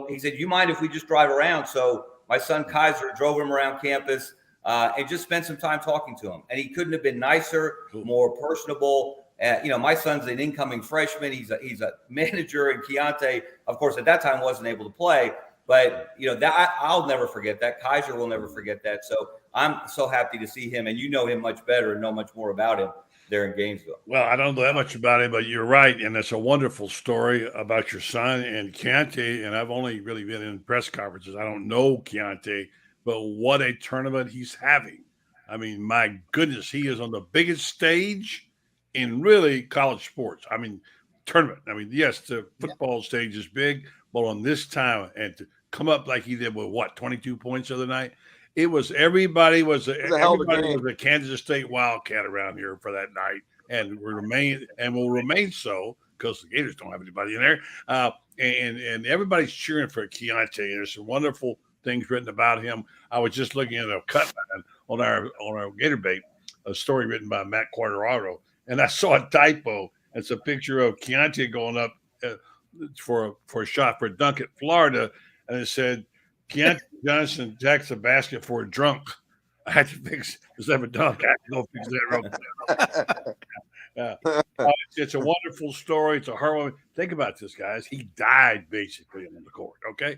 he said, you mind if we just drive around? So my son Kaiser drove him around campus and just spent some time talking to him. And he couldn't have been nicer, more personable. My son's an incoming freshman. He's a manager, and Keontae, of course, at that time wasn't able to play. But that I'll never forget that. Kaiser will never forget that. So I'm so happy to see him, and you know him much better and know much more about him there in Gainesville. Well, I don't know that much about him, but you're right, and it's a wonderful story about your son and Keontae. And I've only really been in press conferences. I don't know Keontae, but what a tournament he's having! I mean, my goodness, he is on the biggest stage in really college sports. I mean, tournament. I mean, yes, the football stage is big, but on this time and to come up like he did with 22 points the other night, it was everybody was a Kansas State Wildcat around here for that night, and will remain so because the Gators don't have anybody in there. And everybody's cheering for Keontae. There's some wonderful things written about him. I was just looking at a cut on our Gator Bait, a story written by Matt Quadraro, and I saw a typo. It's a picture of Keontae going up for a shot for a dunk at Florida, and it said Keontae Johnson jacks a basket for a drunk. I had to fix a dunk. I had to go fix that real quick. It's a wonderful story. It's a heartwarming. Think about this, guys. He died basically on the court. Okay,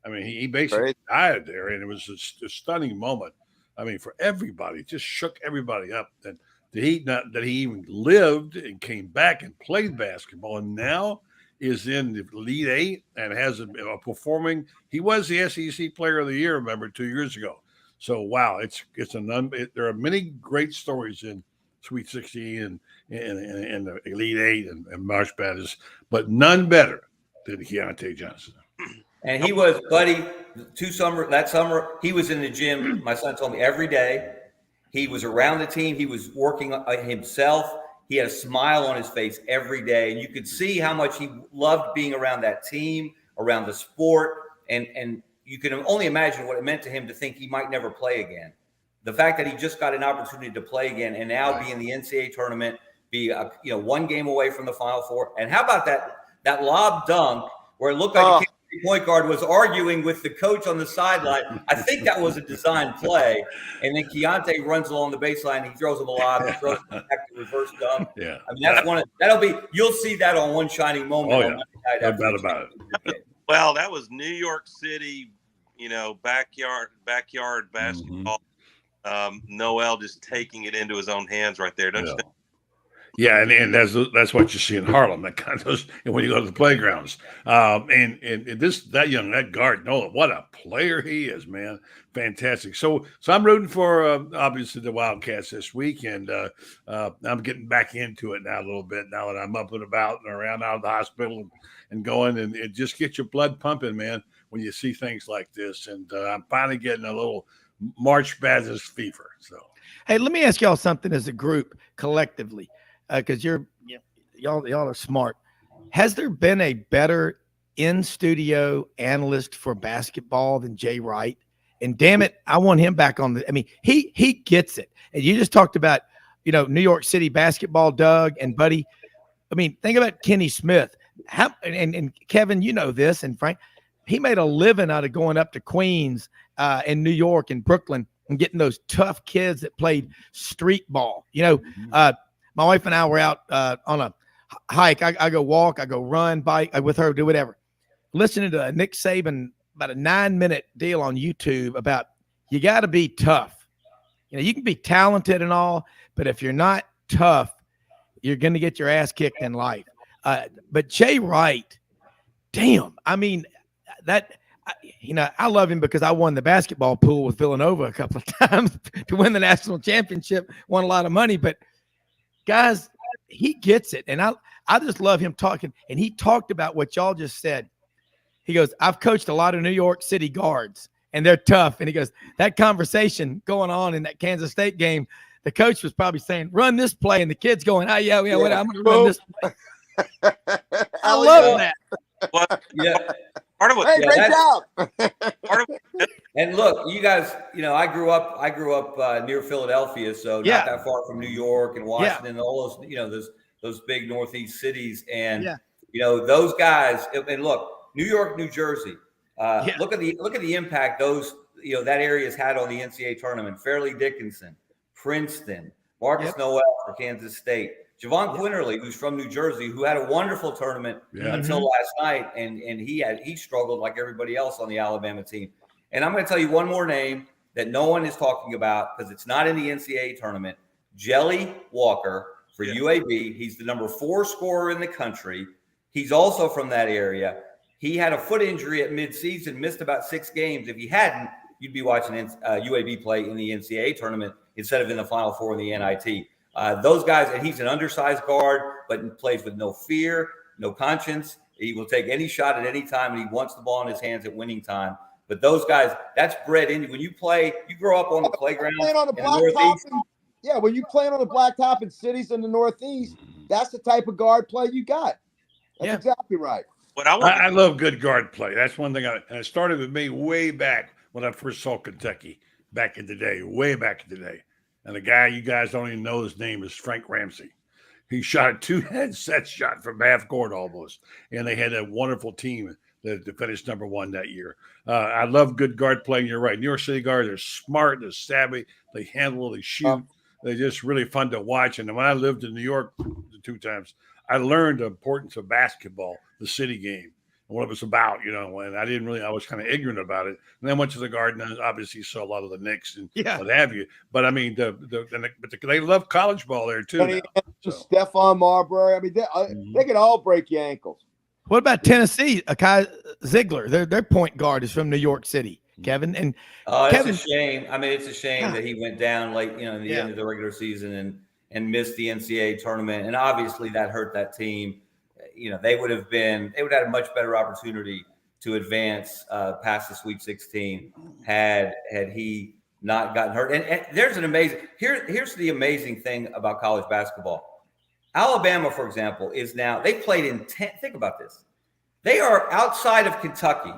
I mean he basically died there, and it was a stunning moment. I mean, for everybody, it just shook everybody up. That he even lived and came back and played basketball, and now is in the Elite Eight and has a performing. He was the SEC Player of the Year, remember, 2 years ago. So wow, there are many great stories in Sweet 16 and the Elite Eight and March Madness, but none better than Keontae Johnson. And he was, buddy, that summer, he was in the gym, my son told me, every day. He was around the team. He was working himself. He had a smile on his face every day. And you could see how much he loved being around that team, around the sport. And you can only imagine what it meant to him to think he might never play again. The fact that he just got an opportunity to play again and now be in the NCAA tournament, be one game away from the Final Four. And how about that lob dunk where it looked like the point guard was arguing with the coach on the sideline? I think that was a design play. And then Keontae runs along the baseline. He throws him a lob. He throws him back to reverse dunk. Yeah. I mean, you'll see that on One Shining Moment. Oh, yeah. No doubt about it. Well, that was New York City, backyard basketball. Noel just taking it into his own hands right there. Don't you think? Yeah, and that's what you see in Harlem. That kind of when you go to the playgrounds. And that guard, Noah, what a player he is, man! Fantastic. So I'm rooting for obviously the Wildcats this week, and I'm getting back into it now a little bit now that I'm up and about and around out of the hospital and going, and it just gets your blood pumping, man, when you see things like this. And I'm finally getting a little March Madness fever. So hey, let me ask y'all something as a group collectively. Because y'all are smart. Has there been a better in-studio analyst for basketball than Jay Wright? And damn it, I want him back on I mean, he gets it. And you just talked about, New York City basketball, Doug and Buddy. I mean, think about Kenny Smith. And Kevin, you know this, and Frank, he made a living out of going up to Queens in New York and Brooklyn and getting those tough kids that played street ball. My wife and I were out on a hike. I go walk, I go run, bike with her, do whatever. Listening to Nick Saban, about a 9-minute deal on YouTube about you got to be tough. You can be talented and all, but if you're not tough, you're going to get your ass kicked in life. But Jay Wright, damn, I mean, I love him because I won the basketball pool with Villanova a couple of times to win the national championship, won a lot of money. But guys, he gets it. And I just love him talking. And he talked about what y'all just said. He goes, I've coached a lot of New York City guards and they're tough. And he goes, that conversation going on in that Kansas State game, the coach was probably saying, run this play. And the kid's going, I'm going to run this play. I love that. What? Yeah. Part of what? Hey, great job. And look, you guys, I grew up near Philadelphia, so not that far from New York and Washington, and all those, those big Northeast cities. And those guys, and look, New York, New Jersey, look at the impact those, that area has had on the NCAA tournament. Fairleigh Dickinson, Princeton, Marcus Noel for Kansas State. Javon Quinterly, who's from New Jersey, who had a wonderful tournament until last night, and he struggled like everybody else on the Alabama team. And I'm going to tell you one more name that no one is talking about because it's not in the NCAA tournament. Jelly Walker for UAB. He's the number 4 scorer in the country. He's also from that area. He had a foot injury at midseason, missed about 6 games. If he hadn't, you'd be watching UAB play in the NCAA tournament instead of in the Final Four in the NIT. Those guys, and he's an undersized guard, but plays with no fear, no conscience. He will take any shot at any time, and he wants the ball in his hands at winning time. But those guys, that's bred in. When you play, you grow up on the playground in the Northeast. When you playing on the blacktop in cities in the Northeast, that's the type of guard play you got. That's exactly right. I love good guard play. That's one thing. And it started with me way back when I first saw Kentucky back in the day, way back in the day. And the guy you guys don't even know his name is Frank Ramsey. He shot a 2-head-set shot from half court almost. And they had a wonderful team that finished number 1 that year. I love good guard play. You're right. New York City guards are smart, they're savvy, they handle, they shoot. They're just really fun to watch. And when I lived in New York 2 times, I learned the importance of basketball, the city game, and what it was about, and I was kind of ignorant about it. And then went to the Garden and obviously saw a lot of the Knicks and what have you. But I mean, they love college ball there too. Stephon Marbury. I mean, they can all break your ankles. What about Tennessee? Akai Ziegler, their point guard is from New York City, Kevin. And Kevin, it's a shame. I mean, it's a shame that he went down late, in the end of the regular season and missed the NCAA tournament. And obviously that hurt that team. They would have had a much better opportunity to advance past the Sweet 16 had he not gotten hurt. And there's here's the amazing thing about college basketball. Alabama, for example, they've played in 10. Think about this. They are outside of Kentucky.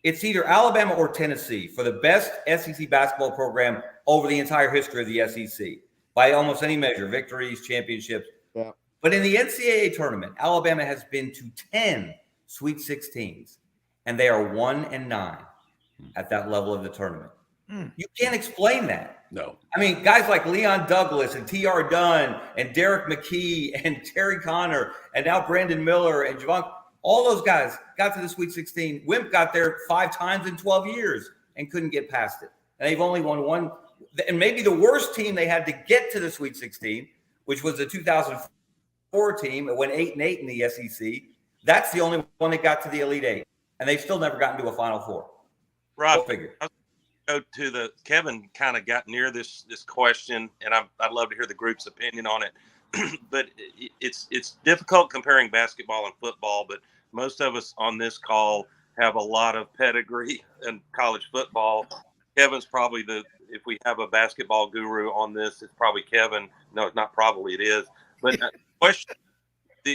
It's either Alabama or Tennessee for the best SEC basketball program over the entire history of the SEC by almost any measure, victories, championships. Yeah. But in the NCAA tournament, Alabama has been to 10 Sweet 16s, and they are 1-9 at that level of the tournament. You can't explain that. No. I mean, guys like Leon Douglas and T.R. Dunn and Derek McKee and Terry Connor and now Brandon Miller and Javon, all those guys got to the Sweet 16. Wimp got there 5 times in 12 years and couldn't get past it. And they've only won 1. And maybe the worst team they had to get to the Sweet 16, which was the 2004 team that went 8-8 in the SEC. That's the only one that got to the Elite 8. And they've still never gotten to a Final Four. Rob, Go figure. Go to Kevin kind of got near this question, and I'd love to hear the group's opinion on it. But it's difficult comparing basketball and football, but most of us on this call have a lot of pedigree in college football. Kevin's probably if we have a basketball guru on this, it's probably Kevin. No, it's not probably, it is. But question,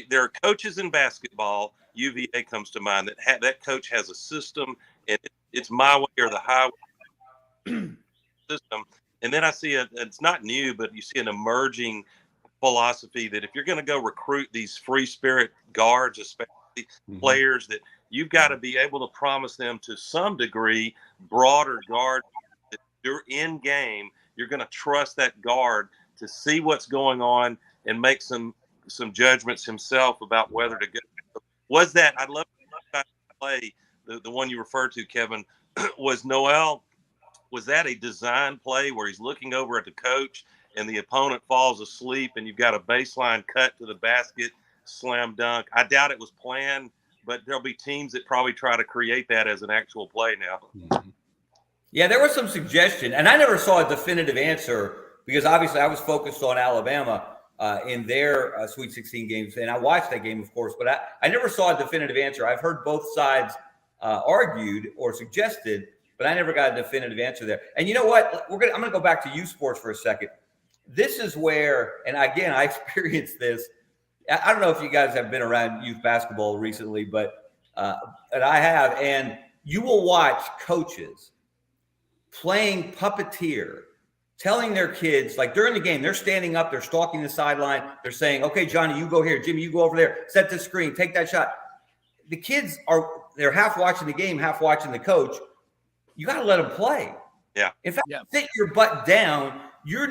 there are coaches in basketball, UVA comes to mind, that coach has a system, and it's my way or the highway system. And then I see it's not new, but you see an emerging philosophy that if you're going to go recruit these free spirit guards, especially players, that you've got to be able to promise them to some degree broader guard. That you're in game, you're going to trust that guard to see what's going on and make some judgments himself about whether to go. Was that, I'd love to play the one you referred to, Kevin, was Noel. Was that a design play where he's looking over at the coach and the opponent falls asleep and you've got a baseline cut to the basket, slam dunk? I doubt it was planned, but there'll be teams that probably try to create that as an actual play now. Yeah, there was some suggestion, and I never saw a definitive answer because obviously I was focused on Alabama in their Sweet 16 games, and I watched that game, of course, but I never saw a definitive answer. I've heard both sides argued or suggested, but I never got a definitive answer there. And you know what? I'm going to go back to youth sports for a second. This is where, and again, I experienced this. I don't know if you guys have been around youth basketball recently, but and I have. And you will watch coaches playing puppeteer, telling their kids, like during the game, they're standing up, they're stalking the sideline. They're saying, okay, Johnny, you go here. Jimmy, you go over there. Set the screen. Take that shot. The kids they're half watching the game, half watching the coach. You got to let them play. Yeah. In fact, sit your butt down. You are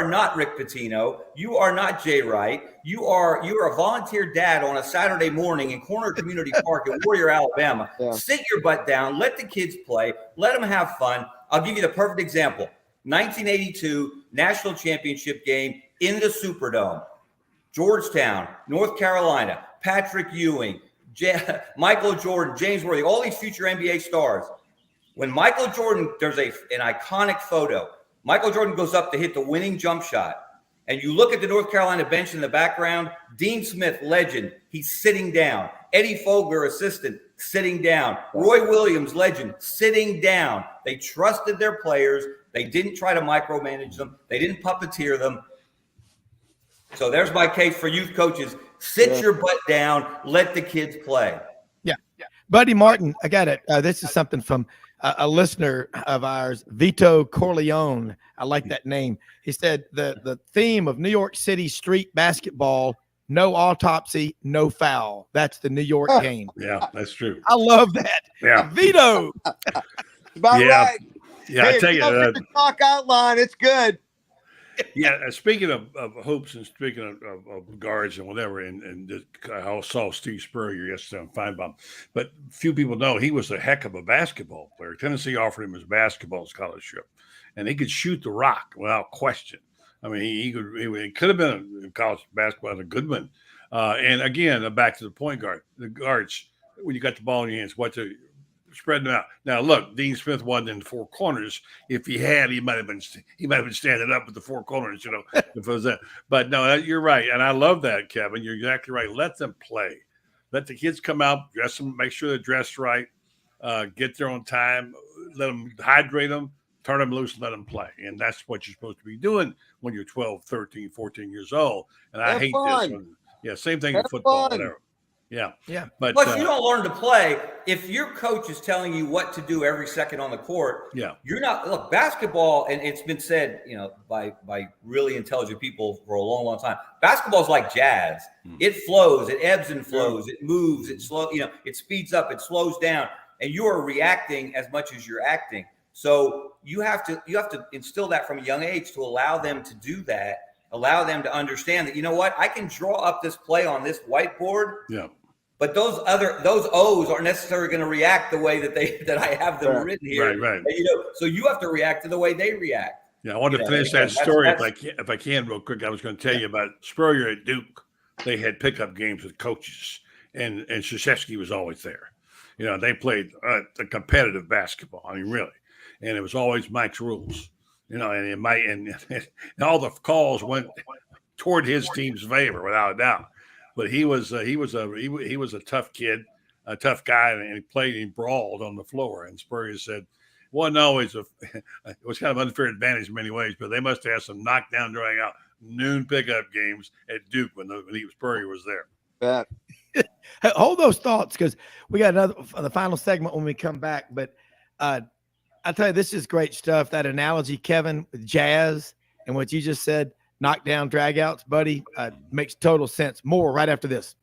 not Rick Pitino. You are not Jay Wright. You are a volunteer dad on a Saturday morning in Corner Community Park in Warrior, Alabama. Yeah. Sit your butt down. Let the kids play. Let them have fun. I'll give you the perfect example. 1982 national championship game in the Superdome. Georgetown, North Carolina, Patrick Ewing, Michael Jordan, James Worthy, all these future NBA stars. When Michael Jordan, there's an iconic photo. Michael Jordan goes up to hit the winning jump shot. And you look at the North Carolina bench in the background, Dean Smith, legend, he's sitting down. Eddie Fogler, assistant, sitting down. Roy Williams, legend, sitting down. They trusted their players. They didn't try to micromanage them. They didn't puppeteer them. So there's my case for youth coaches. Sit your butt down. Let the kids play. Yeah. Buddy Martin, I got it. This is something from a listener of ours, Vito Corleone. I like that name. He said the theme of New York City street basketball, no autopsy, no foul. That's the New York game. Yeah, that's true. I love that. Yeah. Vito. About right. Yeah, hey, I tell you. Talk outline. It's good. Yeah, speaking of hoops and speaking of guards and whatever, and I saw Steve Spurrier yesterday on Feinbaum, but few people know he was a heck of a basketball player. Tennessee offered him his basketball scholarship, and he could shoot the rock without question. I mean, he could have been a college basketball a good one. And again, back to the point guard, the guards, when you got the ball in your hands, spreading them out. Now, look, Dean Smith wasn't in the four corners. If he had, he might have been standing up with the four corners, if it was that. But no, you're right, and I love that, Kevin. You're exactly right. Let them play. Let the kids come out, dress them, make sure they're dressed right, get there on time, let them hydrate them, turn them loose, and let them play. And that's what you're supposed to be doing when you're 12, 13, 14 years old. And I hate this one. Yeah, same thing in football, whatever. Yeah. But you don't learn to play if your coach is telling you what to do every second on the court. Yeah. You're not. Look, basketball, and it's been said, by really intelligent people for a long, long time. Basketball is like jazz. It flows, it ebbs and flows, it moves, it slows. It speeds up, it slows down, and you are reacting as much as you're acting. So you have to instill that from a young age to allow them to do that. Allow them to understand that I can draw up this play on this whiteboard. Yeah. But those O's aren't necessarily going to react the way that I have them written here. Right. And, so you have to react to the way they react. Yeah, I want to finish that story if I can real quick. I was going to tell you about Spurrier at Duke. They had pickup games with coaches, and Krzyzewski was always there. They played the competitive basketball. I mean, really, and it was always Mike's rules. And all the calls went toward his team's favor without a doubt. But he was a tough kid, a tough guy, and he brawled on the floor. And Spurrier said, wasn't always it was kind of unfair advantage in many ways, but they must have had some knockdown, drawing out noon pickup games at Duke when Spurrier was there. Hold those thoughts because we got the final segment when we come back. But I tell you, this is great stuff. That analogy, Kevin, with jazz and what you just said, knockdown dragouts, buddy, makes total sense. More right after this.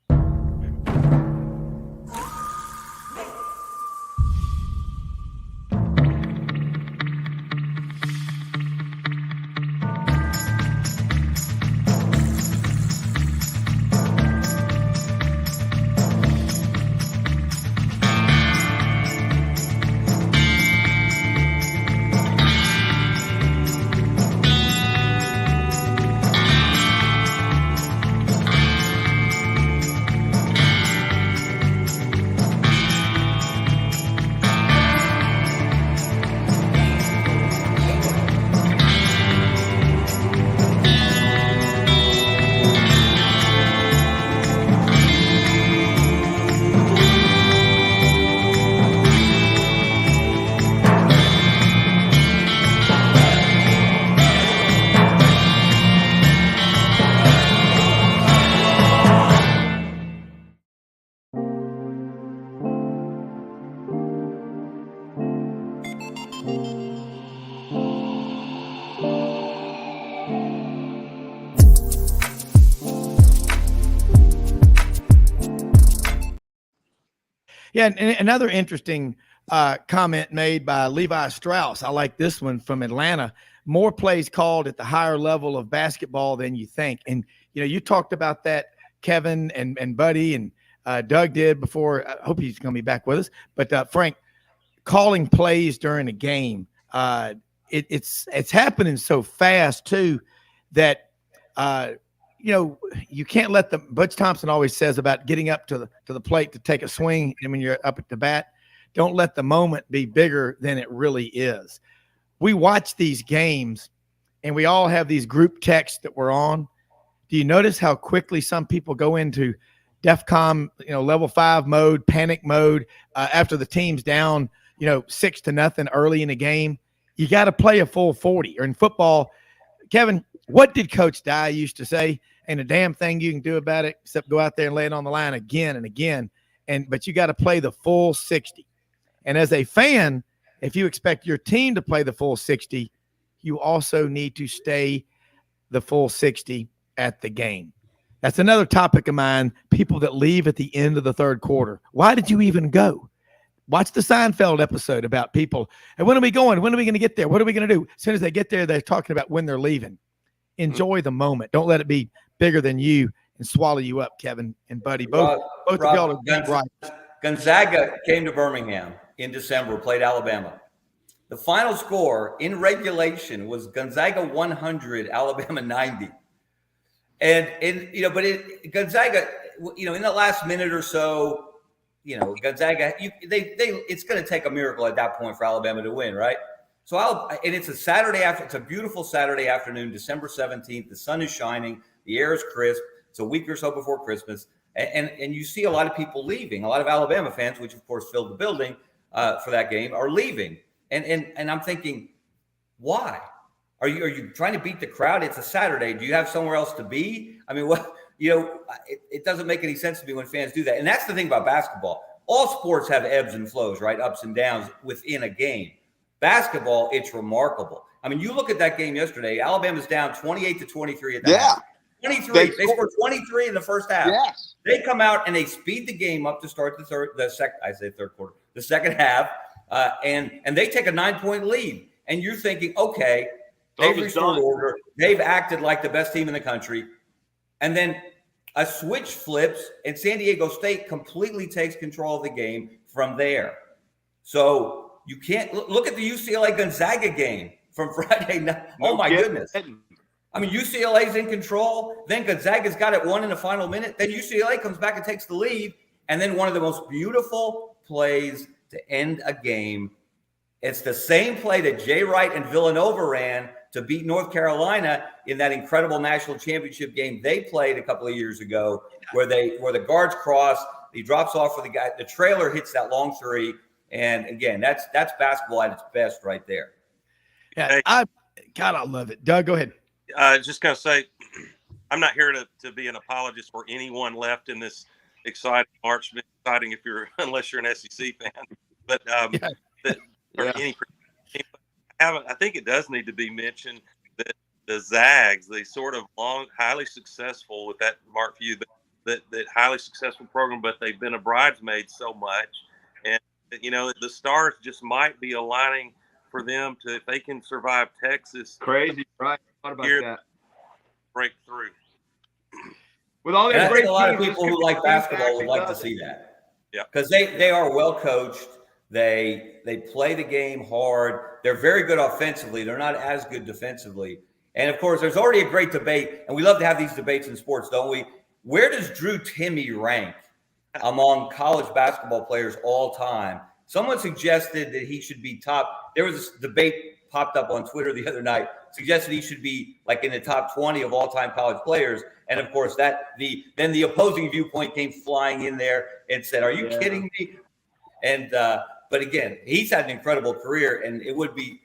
Yeah, and another interesting comment made by Levi Strauss. I like this one from Atlanta. More plays called at the higher level of basketball than you think. And, you talked about that, Kevin and Buddy and Doug did before. I hope he's going to be back with us. But, Frank, calling plays during a game, it's happening so fast, too, that you can't let Butch Thompson always says about getting up to the plate to take a swing. And when you're up at the bat, don't let the moment be bigger than it really is. We watch these games and we all have these group texts that we're on. Do you notice how quickly some people go into DEFCON, level 5 mode, panic mode, after the team's down, 6-0 early in the game? You got to play a full 40. Or in football, Kevin, what did Coach Dye used to say? Ain't a damn thing you can do about it except go out there and lay it on the line again and again. But you got to play the full 60. And as a fan, if you expect your team to play the full 60, you also need to stay the full 60 at the game. That's another topic of mine, people that leave at the end of the third quarter. Why did you even go? Watch the Seinfeld episode about people. And when are we going? When are we going to get there? What are we going to do? As soon as they get there, they're talking about when they're leaving. Enjoy the moment. Don't let it be bigger than you and swallow you up, Kevin and Buddy. Both of y'all are right. Gonzaga came to Birmingham in December, played Alabama. The final score in regulation was Gonzaga 100, Alabama 90. And Gonzaga, in the last minute or so, Gonzaga, it's going to take a miracle at that point for Alabama to win, right? So it's a Saturday it's a beautiful Saturday afternoon, December 17th. The sun is shining, the air is crisp. It's a week or so before Christmas, and you see a lot of people leaving. A lot of Alabama fans, which of course filled the building for that game, are leaving. And I'm thinking, why? Are you trying to beat the crowd? It's a Saturday. Do you have somewhere else to be? I mean, it doesn't make any sense to me when fans do that. And that's the thing about basketball. All sports have ebbs and flows, right? Ups and downs within a game. Basketball, it's remarkable. I mean, you look at that game yesterday. Alabama's down 28-23 at the half. 23. They scored 23 in the first half. Yes. They come out and they speed the game up to start the second half, and they take a 9-point lead. And you're thinking, okay, they've restored order. They've acted like the best team in the country. And then a switch flips, and San Diego State completely takes control of the game from there. So you can't look at the UCLA Gonzaga game from Friday night. Oh, my goodness. I mean, UCLA's in control. Then Gonzaga's got it won in the final minute. Then UCLA comes back and takes the lead. And then one of the most beautiful plays to end a game. It's the same play that Jay Wright and Villanova ran to beat North Carolina in that incredible national championship game they played a couple of years ago, where the guards cross, he drops off for the guy, the trailer hits that long three. And again, that's basketball at its best right there. Yeah, I love it. Doug, go ahead. Just going to say, I'm not here to be an apologist for anyone left in this exciting March. Exciting unless you're an SEC fan, but any I think it does need to be mentioned that the Zags, the sort of highly successful with that Mark Few, that highly successful program, but they've been a bridesmaid so much, and the stars just might be aligning for them to, if they can survive Texas. Crazy, right? What about that? Break through. With all And their I great think a lot of teams, people who like basketball would like to see that. Yeah, because they are well coached. They play the game hard. They're very good offensively. They're not as good defensively. And of course, there's already a great debate, and we love to have these debates in sports, don't we? Where does Drew Timme rank among college basketball players all time? Someone suggested that he should be top. There was this debate popped up on Twitter the other night, suggested he should be like in the top 20 of all-time college players. And of course, then the opposing viewpoint came flying in there and said, "Are you kidding me?" And but again, he's had an incredible career, and it would be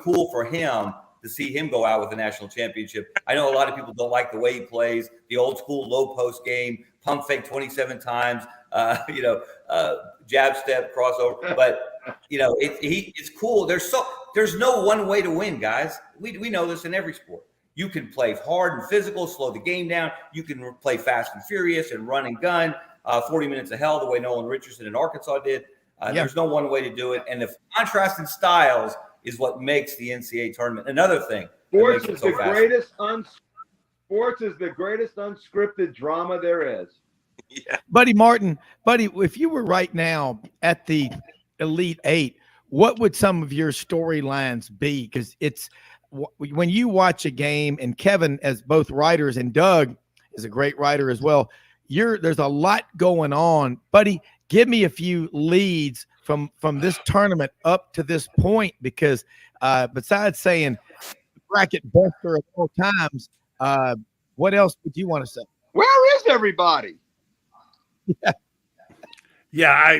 cool for him to see him go out with a national championship. I know a lot of people don't like the way he plays, the old school low post game, pump fake 27 times, jab step, crossover. But it's cool. There's no one way to win, guys. We know this in every sport. You can play hard and physical, slow the game down. You can play fast and furious and run and gun, 40 minutes of hell, the way Nolan Richardson in Arkansas did. There's no one way to do it. And the contrast in styles is what makes the NCAA tournament another thing. Sports is the greatest unscripted drama there is. Yeah. Buddy Martin, if you were right now at the Elite Eight, what would some of your storylines be? Because it's when you watch a game, and Kevin, as both writers, and Doug is a great writer as well, there's a lot going on. Buddy, give me a few leads from this tournament up to this point, because besides saying bracket buster of all times, what else would you want to say? Where is everybody? Yeah,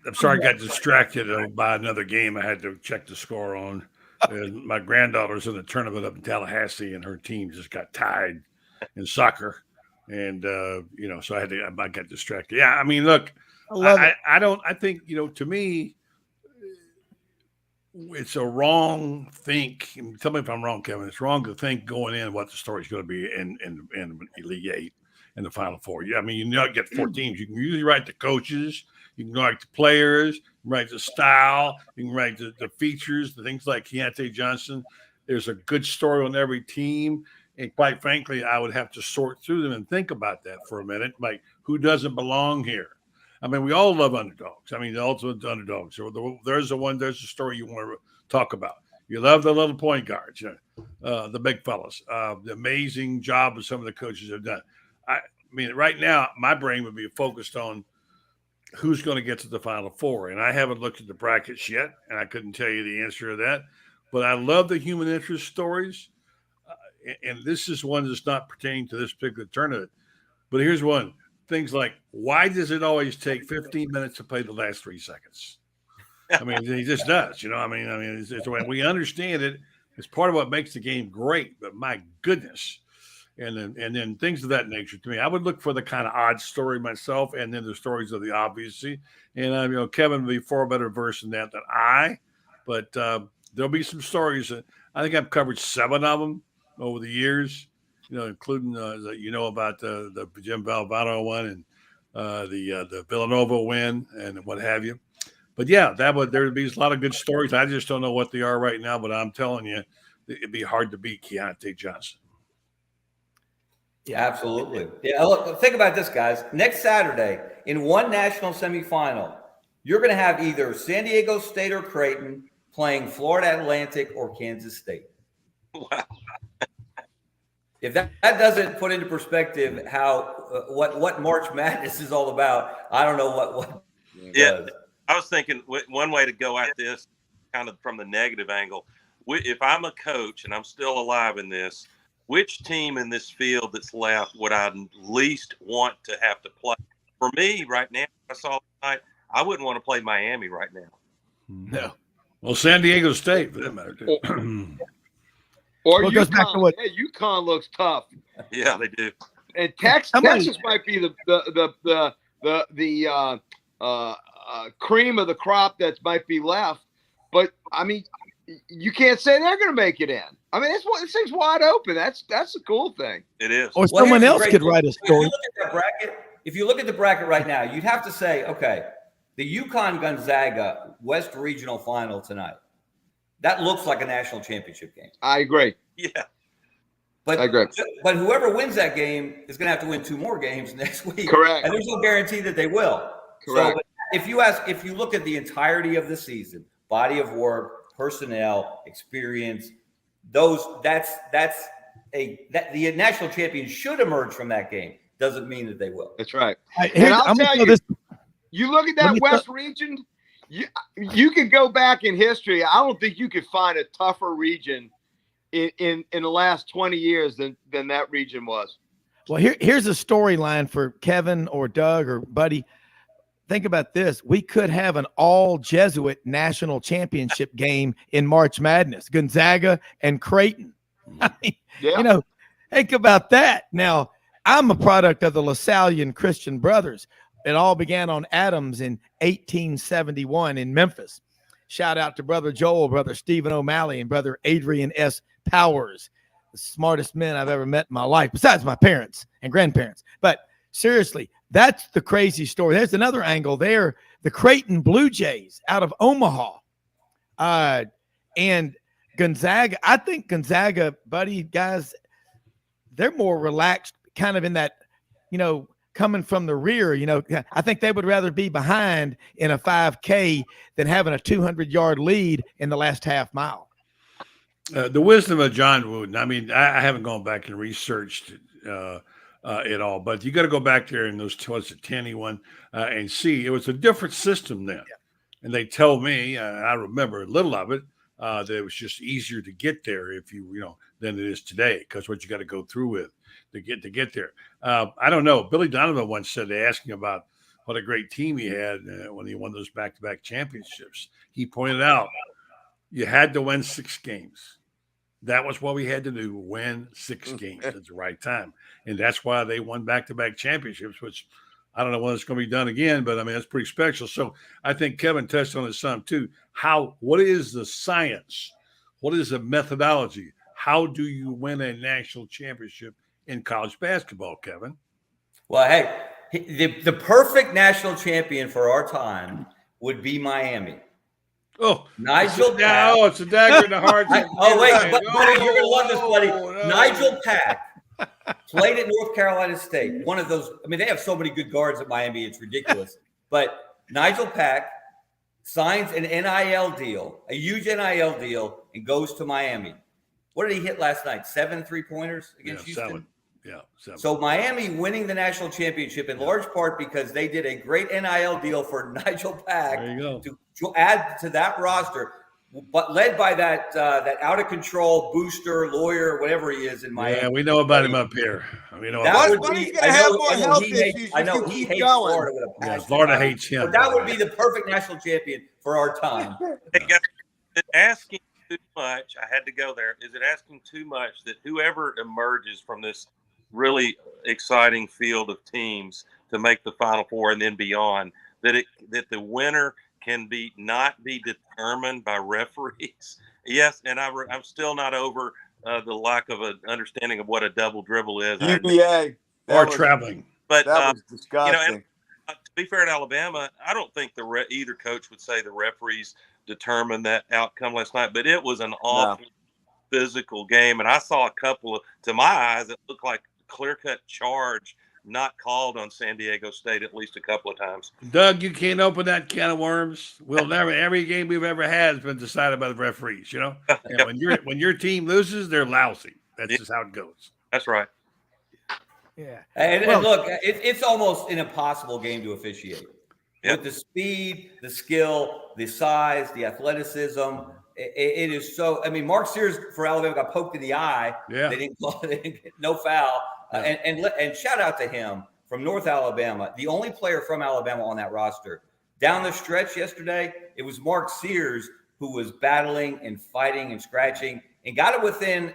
I'm sorry I got distracted by another game I had to check the score on. And my granddaughter's in a tournament up in Tallahassee, and her team just got tied in soccer. And, so I got distracted. Yeah, I mean, look, I think, to me, it's a wrong think. Tell me if I'm wrong, Kevin. It's wrong to think going in what the story's going to be in Elite Eight and the Final Four. Yeah, I mean, you get 4 teams. You can usually write the coaches. You can write the players. You can write the style. You can write the features, the things like Keontae Johnson. There's a good story on every team. And quite frankly, I would have to sort through them and think about that for a minute. Like, who doesn't belong here? I mean, we all love underdogs. I mean, the ultimate underdogs. There's a story you want to talk about. You love the little point guards, the big fellas, the amazing job that some of the coaches have done. I mean, right now, my brain would be focused on who's going to get to the Final Four. And I haven't looked at the brackets yet, and I couldn't tell you the answer to that. But I love the human interest stories. And this is one that's not pertaining to this particular tournament. But here's one. Things like, why does it always take 15 minutes to play the last 3 seconds? I mean, he just does, I mean, it's the way we understand it. It's part of what makes the game great, but my goodness. And then things of that nature. To me, I would look for the kind of odd story myself, and then the stories of the obviously. And Kevin would be far better versed in that than I. But there'll be some stories. I think I've covered 7 of them over the years, including about the Jim Valvano one and the Villanova win and what have you. But yeah, there'd be a lot of good stories. I just don't know what they are right now, but I'm telling you, it'd be hard to beat Keontae Johnson. Yeah, absolutely. Yeah, look, think about this, guys. Next Saturday, in one national semifinal, you're going to have either San Diego State or Creighton playing Florida Atlantic or Kansas State. Wow. If that doesn't put into perspective how what March Madness is all about, I don't know what does. I was thinking one way to go at this, kind of from the negative angle. If I'm a coach and I'm still alive in this, which team in this field that's left would I least want to have to play? For me, right now, I saw tonight, I wouldn't want to play Miami right now. No. Well, San Diego State, for that matter, too. Or UConn. Goes back to what? Hey, UConn looks tough. Yeah, they do. And Texas might be the cream of the crop that might be left. But I mean, you can't say they're going to make it in. I mean, this thing's wide open. That's the cool thing. It is. Or someone else could write a story. If you look at the bracket right now, you'd have to say, okay, the UConn-Gonzaga West Regional Final tonight, that looks like a national championship game. I agree. Yeah. But I agree. But whoever wins that game is going to have to win 2 more games next week. Correct. And there's no guarantee that they will. Correct. So if you look at the entirety of the season, body of work, personnel, experience, the national champion should emerge from that game. Doesn't mean that they will. That's right. And I'll tell you, you look at that West region, you could go back in history. I don't think you could find a tougher region in the last 20 years than that region was. Well, here's a storyline for Kevin or Doug or Buddy. Think about this. We could have an all Jesuit national championship game in March Madness, Gonzaga and Creighton. I mean, think about that. Now, I'm a product of the LaSallian Christian Brothers. It all began on Adams in 1871 in Memphis. Shout out to Brother Joel, Brother Stephen O'Malley, and Brother Adrian S. Powers, the smartest men I've ever met in my life, besides my parents and grandparents. But seriously, that's the crazy story. There's another angle there. The Creighton Blue Jays out of Omaha. And Gonzaga, I think Gonzaga, Buddy, guys, they're more relaxed, kind of in that, coming from the rear. I think they would rather be behind in a 5K than having a 200-yard lead in the last half mile. The wisdom of John Wooden. I mean, I haven't gone back and researched it all, but you got to go back there in those 10-1 and see it was a different system then. Yeah. And they told me, I remember a little of it, that it was just easier to get there than it is today, because what you got to go through with to get there. I don't know. Billy Donovan once said, they asked him about what a great team he had when he won those back-to-back championships. He pointed out you had to win 6 games. That was what we had to do, win 6 games at the right time. And that's why they won back-to-back championships, which I don't know when it's going to be done again, but I mean, that's pretty special. So I think Kevin touched on it some too. What is the science? What is the methodology? How do you win a national championship in college basketball, Kevin? Well, hey, the perfect national champion for our time would be Miami. Oh, Nigel Pack. Oh, it's a dagger in the heart. Wait, buddy, you're going to love this, buddy. No. Nigel Pack played at North Carolina State. One of those, I mean, they have so many good guards at Miami, it's ridiculous. But Nigel Pack signs an NIL deal, a huge NIL deal, and goes to Miami. What did he hit last night? 7 3-pointers against Houston? 7. So Miami winning the national championship in large part because they did a great NIL deal for Nigel Pack to add to that roster, but led by that out of control booster, lawyer, whatever he is in Miami. Yeah, we know about him up here. He's going to have more health issues. I know he hates Florida with a passion. Florida hates him. But that would be the perfect national champion for our time. Hey, guys, is it asking too much? I had to go there. Is it asking too much that whoever emerges from this really exciting field of teams to make the Final Four and then beyond, that the winner can not be determined by referees? Yes, and I'm still not over the lack of an understanding of what a double dribble is. UBA or traveling, but that was disgusting. To be fair to Alabama, I don't think either coach would say the referees determined that outcome last night, but it was an awful physical game, and I saw a couple to my eyes, it looked like clear-cut charge not called on San Diego State at least a couple of times. Doug, you can't open that can of worms. We'll never. Every game we've ever had has been decided by the referees. And when your team loses, they're lousy. That's just how it goes. That's right. Yeah. And look, it's almost an impossible game to officiate. With the speed, the skill, the size, the athleticism. It is so. I mean, Mark Sears for Alabama got poked in the eye. Yeah. They didn't get no foul. And shout out to him from North Alabama, the only player from Alabama on that roster. Down the stretch yesterday, it was Mark Sears who was battling and fighting and scratching and got it within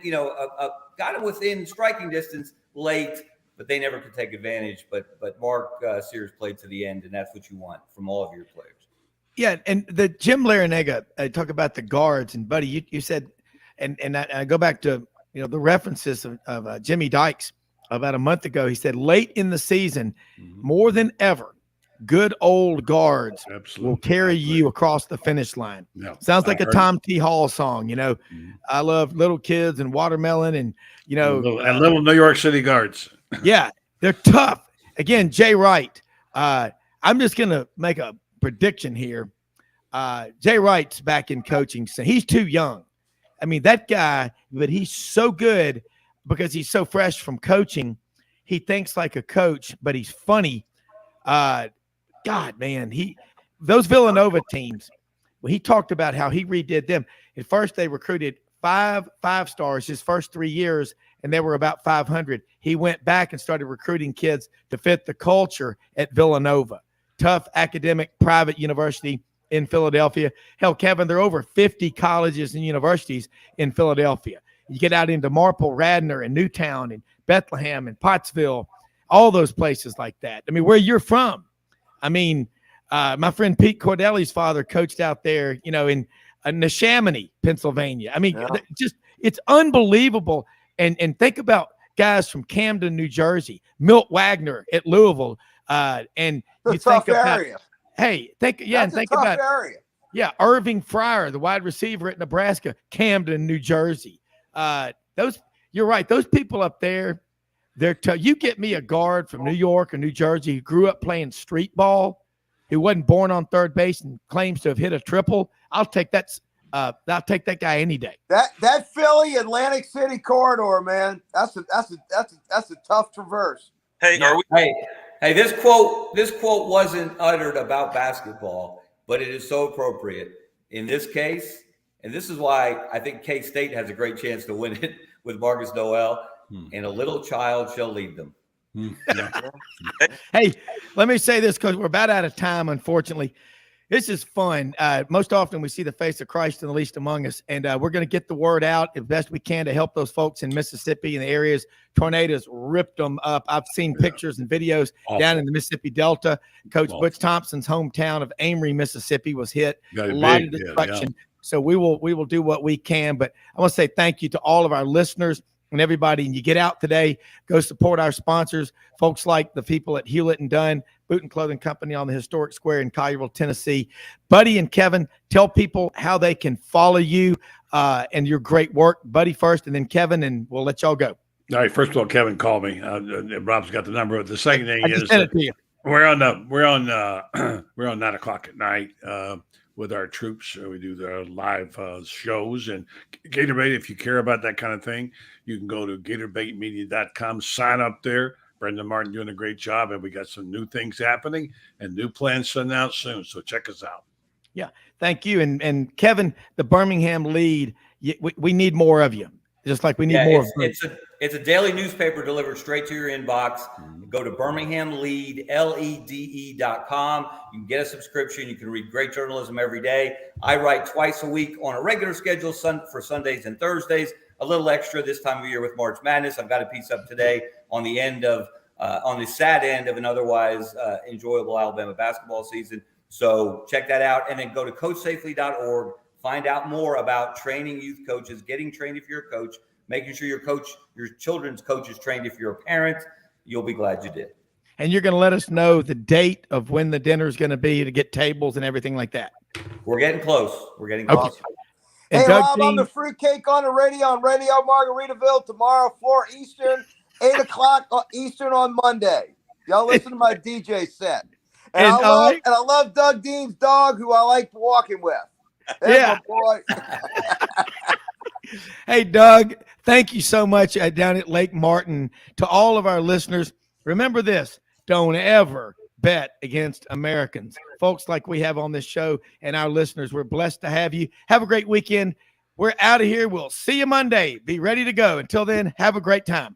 striking distance late, but they never could take advantage. But Mark Sears played to the end, and that's what you want from all of your players. Yeah, and the Jim Larinaga talk about the guards, and buddy, you said, and I go back to the references of Jimmy Dykes about a month ago. He said late in the season, more than ever, good old guards will carry you across the finish line. Yeah, sounds like a Tom T. Hall song. I love little kids and watermelon, and little New York City guards. Yeah, they're tough. Again, Jay Wright. I'm just gonna make a prediction here. Jay Wright's back in coaching. So he's too young. I mean, that guy, but he's so good because he's so fresh from coaching. He thinks like a coach, but he's funny. God, man, those Villanova teams, well, he talked about how he redid them. At first, they recruited five stars his first 3 years, and they were about 500. He went back and started recruiting kids to fit the culture at Villanova. Tough academic private university in Philadelphia. Hell, Kevin, there are over 50 colleges and universities in Philadelphia. You get out into Marple, Radnor, and Newtown, and Bethlehem, and Pottsville, all those places like that. I mean, where you're from. I mean, my friend Pete Cordelli's father coached out there, in Neshaminy, Pennsylvania. I mean, it's unbelievable. And think about guys from Camden, New Jersey, Milt Wagner at Louisville, and you think about area. Hey, think about area. Yeah, Irving Fryer, the wide receiver at Nebraska, Camden, New Jersey. You're right. Those people up there, you get me a guard from New York or New Jersey who grew up playing street ball, who wasn't born on third base and claims to have hit a triple. I'll take that. I'll take that guy any day. That Philly Atlantic City corridor, man. That's a tough traverse. Hey, hey, this quote wasn't uttered about basketball, but it is so appropriate in this case. And this is why I think K-State has a great chance to win it with Marcus Noel. And a little child shall lead them. Hey, let me say this because we're about out of time, unfortunately. This is fun. Most often we see the face of Christ in the least among us, and we're going to get the word out as best we can to help those folks in Mississippi and the areas. Tornadoes ripped them up. I've seen pictures and videos down in the Mississippi Delta. Coach-Butch Thompson's hometown of Amory, Mississippi was hit. A lot of destruction. So we will do what we can. But I want to say thank you to all of our listeners and everybody. And you get out today, go support our sponsors, folks like the people at Hewlett and Dunn, Boot and Clothing Company on the historic square in Collierville, Tennessee. Buddy and Kevin, tell people how they can follow you and your great work. Buddy first, and then Kevin, and we'll let y'all go. All right. First of all, Kevin called me. Rob's got the number. The second thing is sent it to you. we're on 9 o'clock at night with our troops. We do the live shows, and Gatorbait, if you care about that kind of thing, you can go to GatorbaitMedia.com, sign up there. Brendan Martin doing a great job, and we got some new things happening and new plans sent out soon. So check us out. Yeah, thank you. And Kevin, the Birmingham Lead, we need more of you, just like we need more of you. It's a daily newspaper delivered straight to your inbox. Go to BirminghamLead.com. You can get a subscription. You can read great journalism every day. I write twice a week on a regular schedule for Sundays and Thursdays. A little extra this time of year with March Madness. I've got a piece up today on the sad end of an otherwise enjoyable Alabama basketball season. So check that out, and then go to CoachSafely.org. Find out more about training youth coaches, getting trained if you're a coach, making sure your children's coach is trained if you're a parent. You'll be glad you did. And you're going to let us know the date of when the dinner is going to be to get tables and everything like that. We're getting close. Okay. And hey, Doug Rob, Dean, I'm the fruitcake on the radio Margaritaville tomorrow, 4 Eastern, 8 o'clock Eastern on Monday. Y'all listen to my DJ set. And I love Doug Dean's dog, who I like walking with. There's my boy. Hey, Doug, thank you so much down at Lake Martin. To all of our listeners, remember this: don't ever bet against Americans. Folks like we have on this show and our listeners, we're blessed to have you. Have a great weekend. We're out of here. We'll see you Monday. Be ready to go. Until then, have a great time.